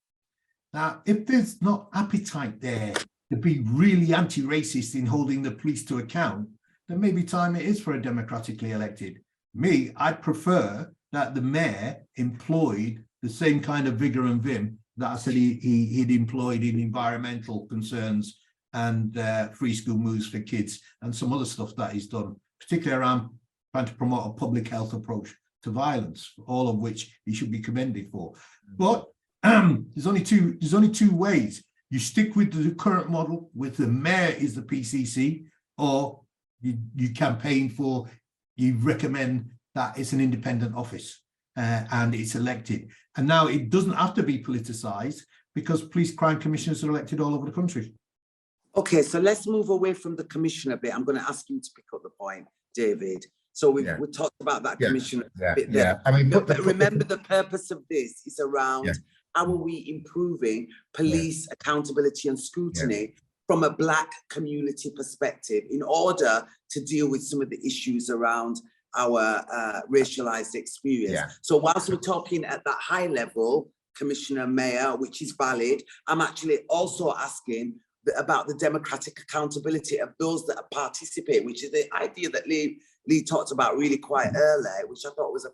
Now, if there's not appetite there to be really anti-racist in holding the police to account, then maybe time it is for a democratically elected. Me, I'd prefer that the mayor employed the same kind of vigor and vim that I said he'd employed in environmental concerns and free school moves for kids and some other stuff that he's done, particularly around trying to promote a public health approach to violence, all of which he should be commended for. But there's only two ways. You stick with the current model with the mayor is the PCC, or you campaign for, you recommend that it's an independent office and it's elected. And now it doesn't have to be politicized because police crime commissioners are elected all over the country. Okay, so let's move away from the commissioner bit. I'm going to ask you to pick up the point, David. So we talked about that commissioner bit there. I mean, but remember, the purpose of this is around how are we improving police accountability and scrutiny from a Black community perspective in order to deal with some of the issues around our racialized experience. So whilst we're talking at that high level, Commissioner, Mayor, which is valid, I'm actually also asking about the democratic accountability of those that participate, which is the idea that Lee talked about really quite early, which I thought was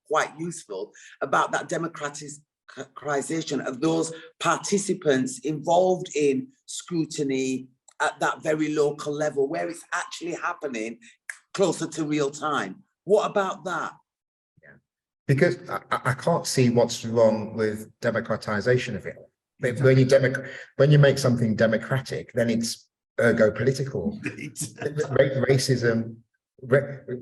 quite useful, about that democratization of those participants involved in scrutiny at that very local level, where it's actually happening closer to real time. What about that? Because I can't see what's wrong with democratization of it. When you make something democratic, then it's ergo political. Racism,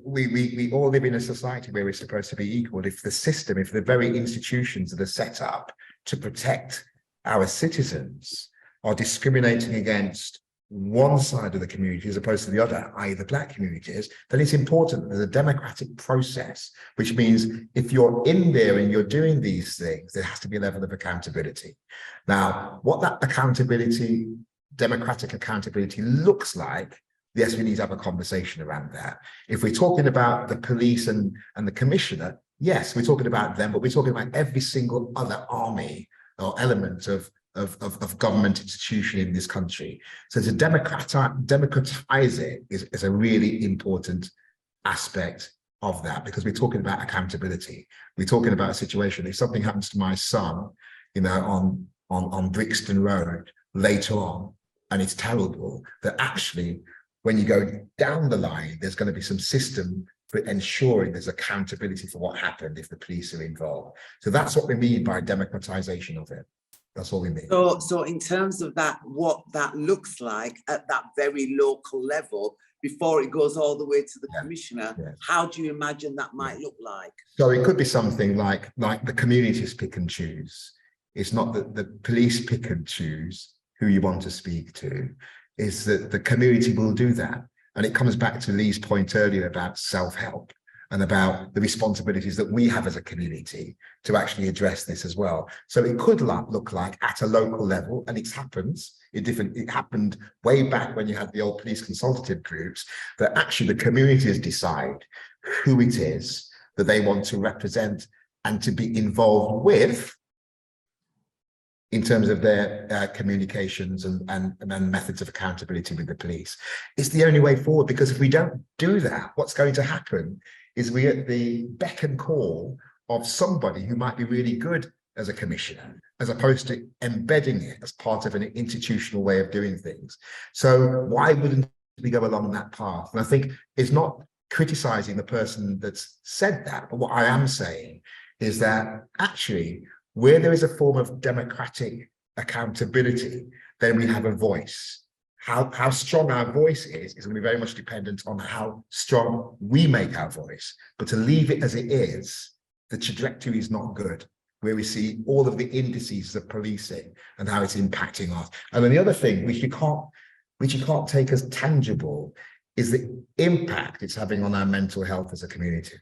we all live in a society where we're supposed to be equal. If the very institutions that are set up to protect our citizens are discriminating against one side of the community as opposed to the other, i.e. the Black communities, then it's important that there's a democratic process, which means if you're in there and you're doing these things, there has to be a level of accountability. Now, what that accountability, democratic accountability looks like, yes, we need to have a conversation around that. If we're talking about the police and the commissioner, yes, we're talking about them, but we're talking about every single other army or element of government institution in this country. So to democratize it is a really important aspect of that, because we're talking about accountability. We're talking about a situation, if something happens to my son, you know, on Brixton Road later on, and it's terrible, that actually when you go down the line, there's going to be some system for ensuring there's accountability for what happened if the police are involved. So that's what we mean by democratization of it. That's all we mean. So in terms of that, what that looks like at that very local level, before it goes all the way to the commissioner, how do you imagine that might look like? So it could be something like the communities pick and choose. It's not that the police pick and choose who you want to speak to, is that the community will do that. And it comes back to Lee's point earlier about self-help and about the responsibilities that we have as a community to actually address this as well. So it could look like at a local level, and it happens. It happened way back when you had the old police consultative groups, that actually the communities decide who it is that they want to represent and to be involved with in terms of their communications and methods of accountability with the police. It's the only way forward, because if we don't do that, what's going to happen is we at the beck and call of somebody who might be really good as a commissioner, as opposed to embedding it as part of an institutional way of doing things. So why wouldn't we go along that path? And I think it's not criticizing the person that's said that, but what I am saying is that actually, where there is a form of democratic accountability, then we have a voice. How strong our voice is going to be very much dependent on how strong we make our voice. But to leave it as it is, the trajectory is not good, where we see all of the indices of policing and how it's impacting us. And then the other thing, which you can't take as tangible, is the impact it's having on our mental health as a community,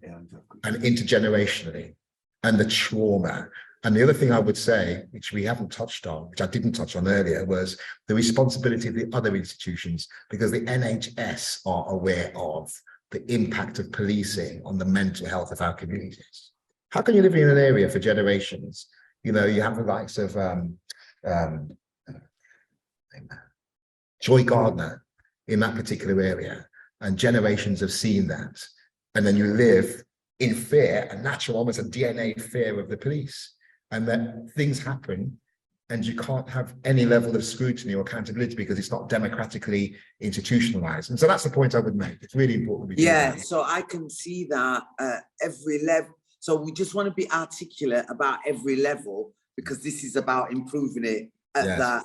and intergenerationally, and the trauma. And the other thing I would say, which we haven't touched on, which I didn't touch on earlier, was the responsibility of the other institutions, because the NHS are aware of the impact of policing on the mental health of our communities. How can you live in an area for generations? You know, you have the likes of Joy Gardner in that particular area, and generations have seen that. And then you live in fear, a natural, almost a DNA fear of the police, and that things happen and you can't have any level of scrutiny or accountability because it's not democratically institutionalized. And so that's the point I would make. It's really important. Yeah, so I can see that every level. So we just want to be articulate about every level, because this is about improving it at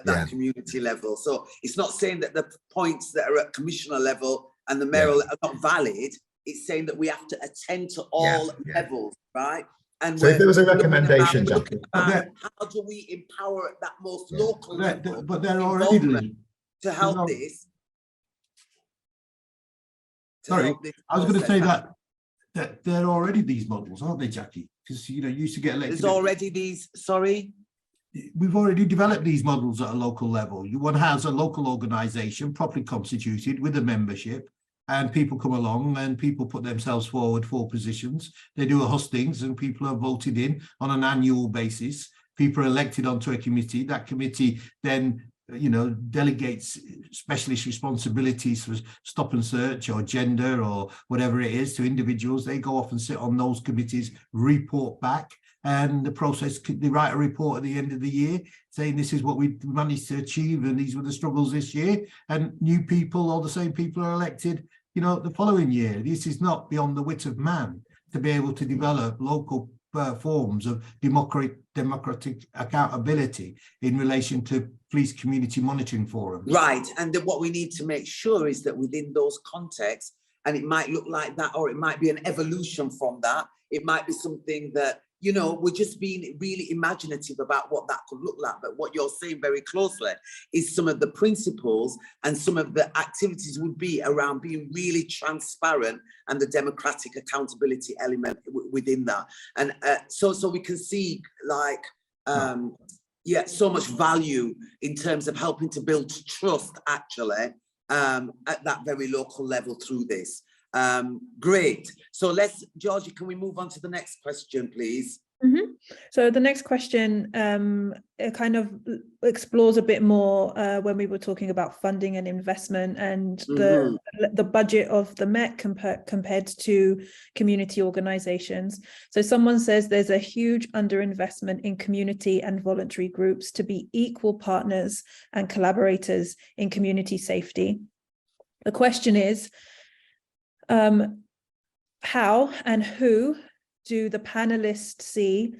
that community level. So it's not saying that the points that are at commissioner level and the mayoral are not valid. It's saying that we have to attend to all levels, right? And so if there was a recommendation, Jacqui, how do we empower at that most local level? But they're already to help this. Sorry, I was going to say that there are already these models, aren't they, Jacqui? Because you used to get elected. There's already these. Sorry. We've already developed these models at a local level. One has a local organisation properly constituted with a membership, and people come along and people put themselves forward for positions. They do a hustings and people are voted in on an annual basis. People are elected onto a committee. That committee then, delegates specialist responsibilities for stop and search or gender or whatever it is to individuals. They go off and sit on those committees, report back. And the process, they write a report at the end of the year saying this is what we managed to achieve and these were the struggles this year, and new people or the same people are elected the following year. This is not beyond the wit of man to be able to develop local forms of democratic accountability in relation to police community monitoring forums. Right, and then what we need to make sure is that within those contexts, and it might look like that, or it might be an evolution from that, it might be something that we're just being really imaginative about what that could look like. But what you're saying very closely is some of the principles and some of the activities would be around being really transparent and the democratic accountability element within that. And so we can see so much value in terms of helping to build trust actually at that very local level through this. Great. So Georgie, can we move on to the next question, please? Mm-hmm. So the next question it kind of explores a bit more when we were talking about funding and investment and the budget of the Met compared to community organizations. So someone says there's a huge underinvestment in community and voluntary groups to be equal partners and collaborators in community safety. The question is, how and who do the panelists see,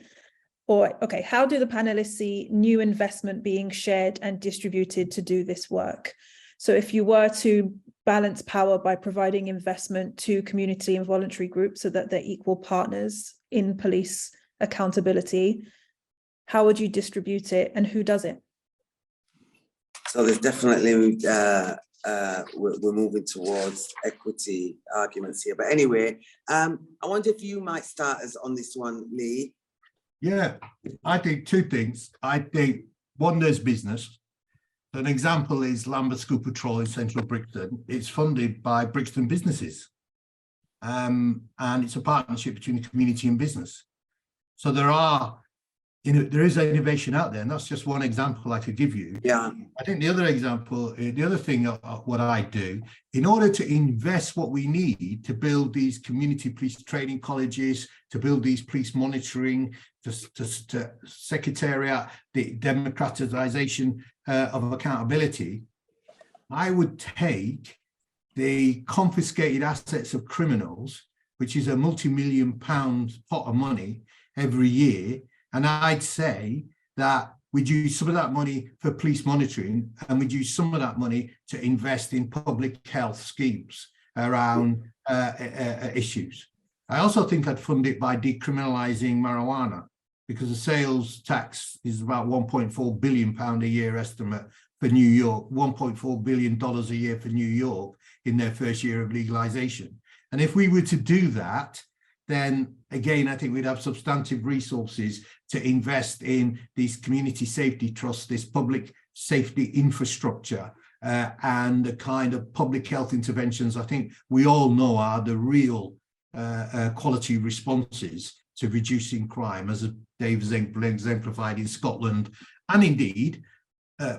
how do the panelists see new investment being shared and distributed to do this work? So if you were to balance power by providing investment to community and voluntary groups so that they're equal partners in police accountability, how would you distribute it and who does it? So there's definitely we're moving towards equity arguments here. But anyway, I wonder if you might start us on this one, Lee. Yeah, I think two things. I think one, there's business. An example is Lambeth School Patrol in central Brixton. It's funded by Brixton businesses. And it's a partnership between the community and business. So there is innovation out there, and that's just one example I could give you. Yeah. I think the other example, the other thing what I do, in order to invest what we need to build these community police training colleges, to build these police monitoring, to secretariat, the democratization of accountability, I would take the confiscated assets of criminals, which is a multi-million-pound pot of money every year, and I'd say that we'd use some of that money for police monitoring, and we'd use some of that money to invest in public health schemes around issues. I also think I'd fund it by decriminalising marijuana, because the sales tax is about £1.4 billion a year estimate for New York, $1.4 billion a year for New York in their first year of legalisation. And if we were to do that, then again, I think we'd have substantive resources to invest in these community safety trusts, this public safety infrastructure, and the kind of public health interventions I think we all know are the real quality responses to reducing crime, as Dave exemplified in Scotland, and indeed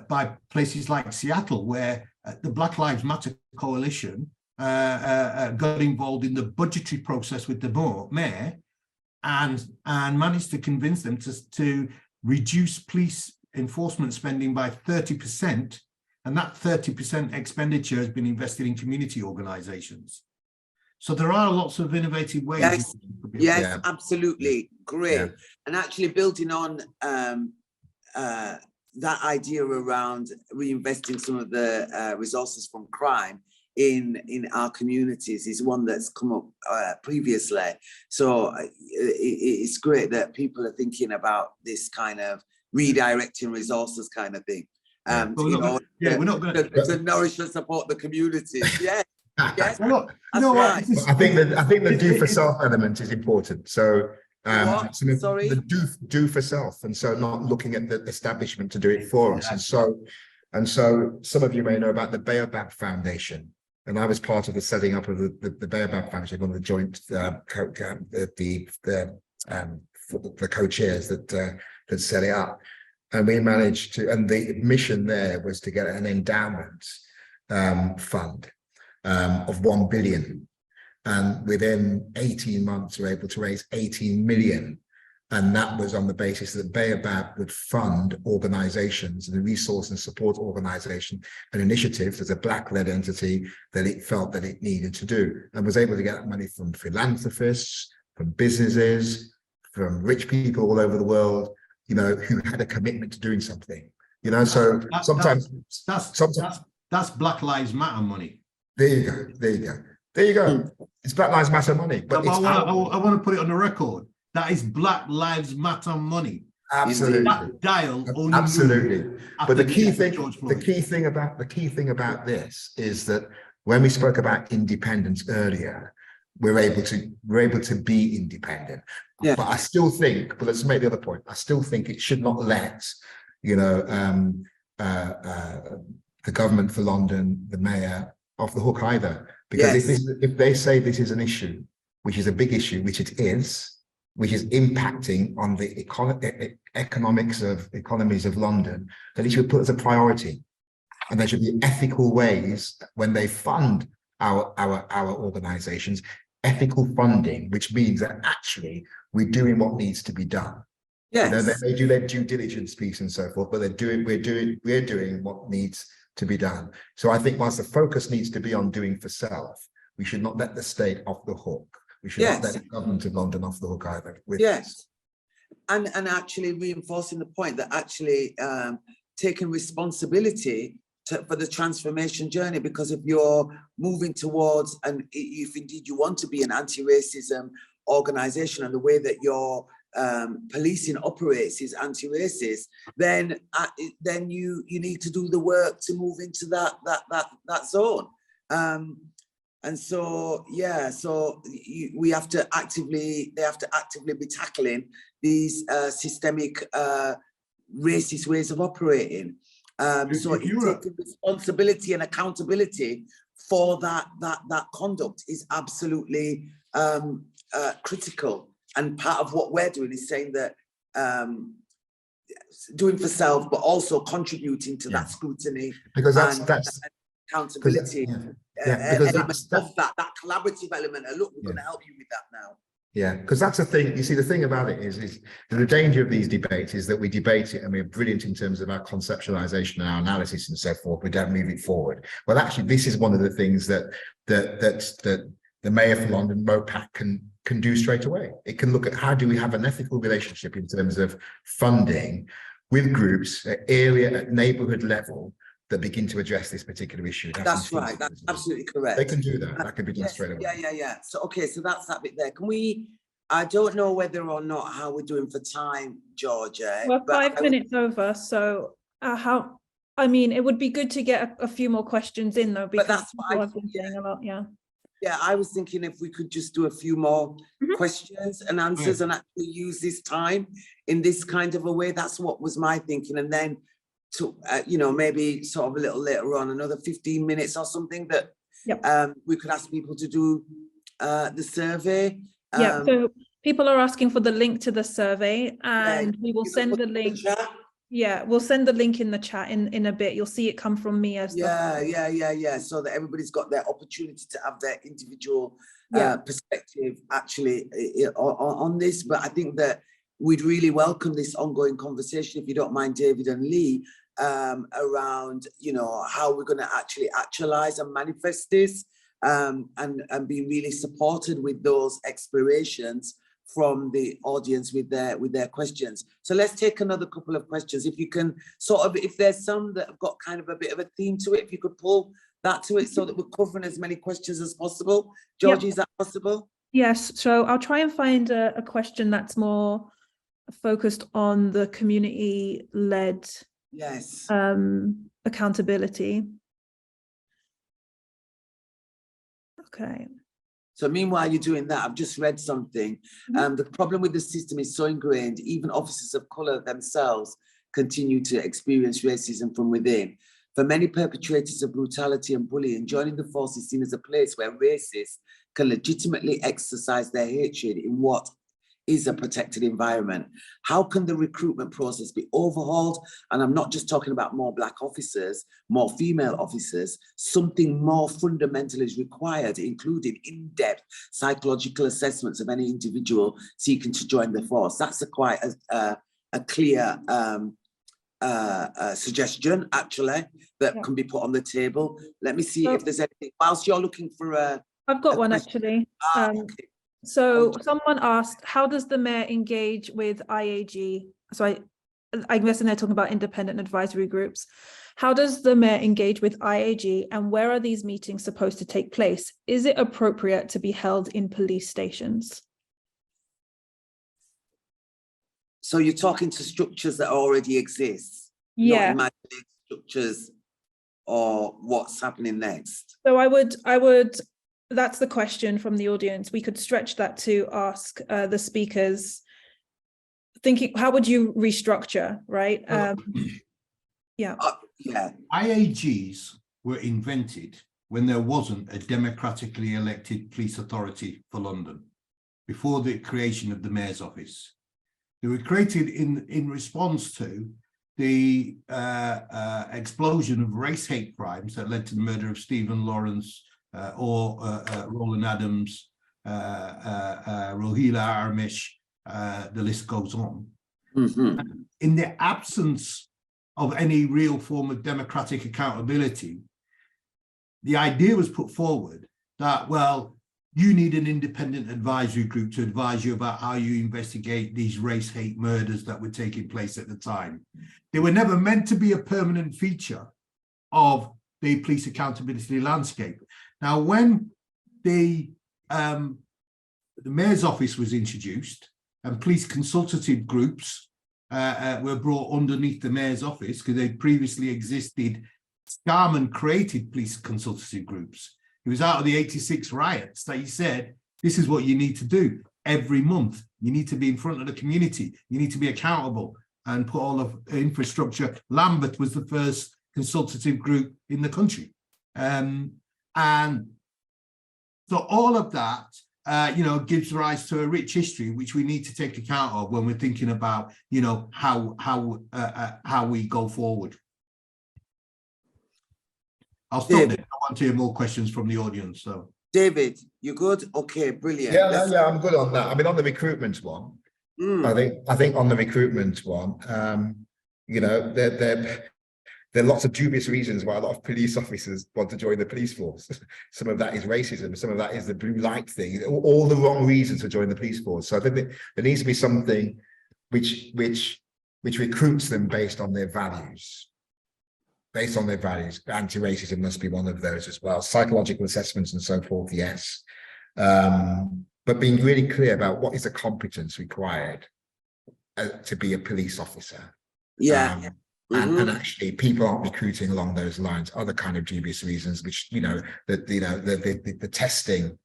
by places like Seattle, where the Black Lives Matter Coalition got involved in the budgetary process with the mayor and managed to convince them to reduce police enforcement spending by 30%, and that 30% expenditure has been invested in community organizations. So there are lots of innovative ways. Yes, yes, absolutely. Great. Yeah. And actually building on that idea around reinvesting some of the resources from crime in our communities is one that's come up previously. So it's great that people are thinking about this kind of redirecting resources kind of thing. We're not going to nourish and support the communities. Yeah. Yes. Right. I think the do for self element is important. So the do for self, and so not looking at the establishment to do it for us. And so some of you may know about the Baobab Foundation, and I was part of the setting up of the Baobab Foundation, one of the joint the co-chairs that set it up, and we managed to. And the mission there was to get an endowment fund of 1 billion, and within 18 months we were able to raise 18 million, and that was on the basis that Baobab would fund organizations and the resource and support organization and initiatives as a Black-led entity that it felt that it needed to do, and was able to get that money from philanthropists, from businesses, from rich people all over the world, you know, who had a commitment to doing something, you know. So sometimes that's Black Lives Matter money. There you go. It's Black Lives Matter money. But I want to put it on the record. That is Black Lives Matter money. Absolutely. That dial only absolutely. But the key thing about this is that when we spoke about independence earlier, we're able to be independent. Yeah. But I still think, but let's make the other point. I still think it should not let, you know, the government for London, the mayor, off the hook either, because if they say this is an issue, which is a big issue, which it is, which is impacting on the economies of London, then it should be put as a priority, and there should be ethical ways when they fund our organizations, ethical funding, which means that actually we're doing what needs to be done. Yes, you know, they do their due diligence piece and so forth, but we're doing what needs to be done. So I think whilst the focus needs to be on doing for self, we should not let the state off the hook. We should not let the government of London off the hook either. And actually reinforcing the point that actually taking responsibility for the transformation journey, because if you're moving towards, and if indeed you want to be an anti-racism organization, and the way that your policing operates is anti-racist, then you need to do the work to move into that zone. And so they have to actively be tackling these systemic racist ways of operating. So taking responsibility and accountability for that conduct is absolutely critical. And part of what we're doing is saying that doing for self, but also contributing to that scrutiny, because that's accountability. Because that collaborative element. Look, we're going to help you with that now. Yeah, because that's the thing. You see, the thing about it is the danger of these debates is that we debate it and we're brilliant in terms of our conceptualization and our analysis and so forth. We don't move it forward. Well, actually, this is one of the things that the Mayor for London, MOPAC, can do straight away. It can look at how do we have an ethical relationship in terms of funding with groups at area, at neighbourhood level, that begin to address this particular issue. That's right. That's absolutely correct. They can do that. That can be done straight away. Yeah. So, okay, so that's that bit there. Can we, I don't know whether or not how we're doing for time, Georgia. We're 5 minutes over. So I mean, it would be good to get a few more questions in though, because but that's what I've been saying a lot. Yeah. Yeah, I was thinking if we could just do a few more questions and answers and actually use this time in this kind of a way. That's what was my thinking. And then to, you know, maybe sort of a little later on, another 15 minutes or something that we could ask people to do the survey. Yeah, so people are asking for the link to the survey, and we will send the link. Yeah, we'll send the link in the chat in a bit. You'll see it come from me as yeah. So that everybody's got their opportunity to have their individual perspective actually on this. But I think that we'd really welcome this ongoing conversation, if you don't mind, David and Lee, around, you know, how we're going to actually actualize and manifest this, and be really supported with those explorations from the audience with their questions. So let's take another couple of questions. If you can sort of, if there's some that have got kind of a bit of a theme to it, if you could pull that to it so that we're covering as many questions as possible. Georgie, is that possible? Yes, so I'll try and find a question that's more focused on the community-led accountability. Okay. So meanwhile you're doing that, I've just read something. The problem with the system is so ingrained, even officers of colour themselves continue to experience racism from within. For many perpetrators of brutality and bullying, joining the force is seen as a place where racists can legitimately exercise their hatred in what is a protected environment. How can the recruitment process be overhauled? And I'm not just talking about more Black officers, more female officers. Something more fundamental is required, including in-depth psychological assessments of any individual seeking to join the force. That's quite a clear suggestion, actually, that can be put on the table. Let me see if there's anything. Whilst you're looking for I've got one actually. Okay. So someone asked, how does the mayor engage with IAG? So I guess they're talking about independent advisory groups. How does the mayor engage with IAG, and where are these meetings supposed to take place? Is it appropriate to be held in police stations? So you're talking to structures that already exist, not imagining structures or what's happening next. So I would. That's the question from the audience. We could stretch that to ask the speakers, thinking, how would you restructure, right? IAGs were invented when there wasn't a democratically elected police authority for London, before the creation of the mayor's office. They were created in response to the explosion of race hate crimes that led to the murder of Stephen Lawrence, Roland Adams, Rohila Armish, the list goes on. In the absence of any real form of democratic accountability, the idea was put forward that, well, you need an independent advisory group to advise you about how you investigate these race hate murders that were taking place at the time. They were never meant to be a permanent feature of the police accountability landscape. Now, when the mayor's office was introduced and police consultative groups were brought underneath the mayor's office, because they previously existed, Scarman created police consultative groups. It was out of the 86 riots that he said, this is what you need to do every month. You need to be in front of the community. You need to be accountable and put all of infrastructure. Lambeth was the first consultative group in the country. And so all of that, gives rise to a rich history, which we need to take account of when we're thinking about, how we go forward. I'll stop there. I want to hear more questions from the audience. So, David, you good? Okay, brilliant. Yeah, I'm good on that. I mean, on the recruitment one, I think on the recruitment one, there are lots of dubious reasons why a lot of police officers want to join the police force. Some of that is racism. Some of that is the blue light thing. All the wrong reasons for joining the police force. So I think there needs to be something which recruits them based on their values. Based on their values, anti-racism must be one of those as well. Psychological assessments and so forth, yes. But being really clear about what is the competence required to be a police officer. And actually, people aren't recruiting along those lines. Other kind of dubious reasons, which the testing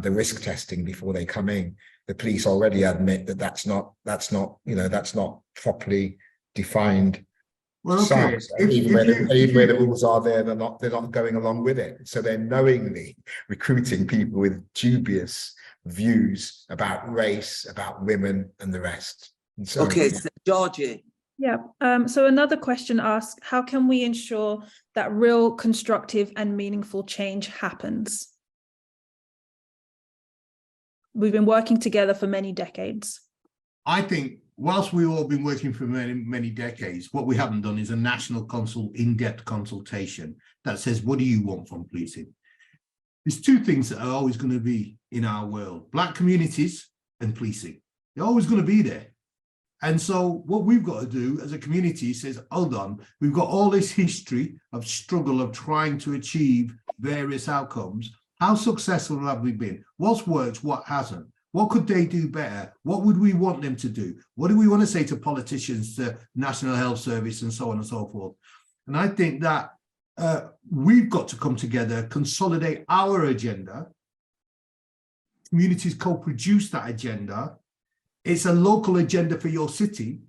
the risk testing before they come in. The police already admit that that's not properly defined. Well, okay. Size. Even where the rules are there, they're not going along with it. So they're knowingly recruiting people with dubious views about race, about women, and the rest. And so, Okay, so Georgie. Yeah. So another question asks, how can we ensure that real constructive and meaningful change happens? We've been working together for many decades. I think whilst we've all been working for many decades, what we haven't done is a national in-depth consultation that says, what do you want from policing? There's two things that are always going to be in our world: Black communities and policing. They're always going to be there. And so what we've got to do as a community says, hold on, we've got all this history of struggle of trying to achieve various outcomes. How successful have we been? What's worked, what hasn't? What could they do better? What would we want them to do? What do we want to say to politicians, to National Health Service, and so on and so forth? And I think that we've got to come together, consolidate our agenda. Communities co-produce that agenda. It's a local agenda for your city,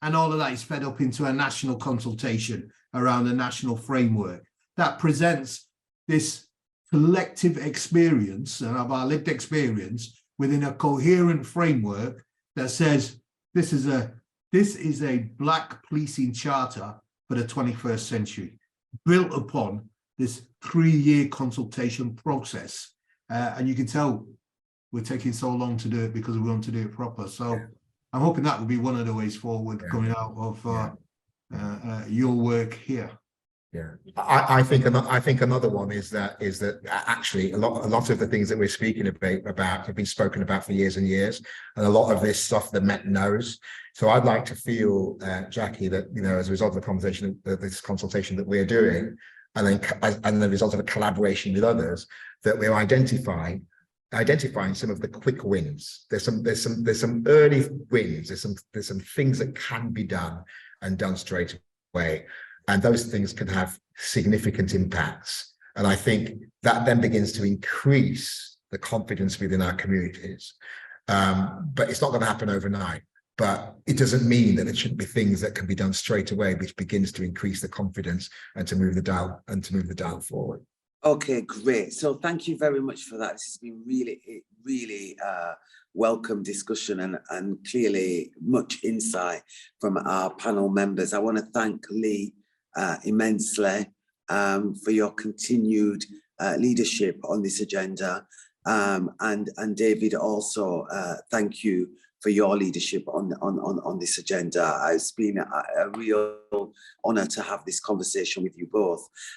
and all of that is fed up into a national consultation around a national framework that presents this collective experience and of our lived experience within a coherent framework that says this is a Black policing charter for the 21st century, built upon this 3-year consultation process. And you can tell we're taking so long to do it because we want to do it proper. So I'm hoping that will be one of the ways forward coming out of your work here. Yeah, I think another one is that actually a lot of the things that we're speaking about have been spoken about for years and years, and a lot of this stuff the Met knows. So I'd like to feel, Jacqui, that as a result of the conversation, this consultation that we're doing, and the result of a collaboration with others, that we're identifying some of the quick wins. There's some early wins. There's some things that can be done and done straight away. And those things can have significant impacts. And I think that then begins to increase the confidence within our communities. But it's not going to happen overnight. But it doesn't mean that it shouldn't be things that can be done straight away, which begins to increase the confidence and to move the dial forward. Okay, great. So thank you very much for that. This has been really welcome discussion and clearly much insight from our panel members. I want to thank Lee immensely for your continued leadership on this agenda, and David also thank you for your leadership on this agenda. It's been a real honor to have this conversation with you both.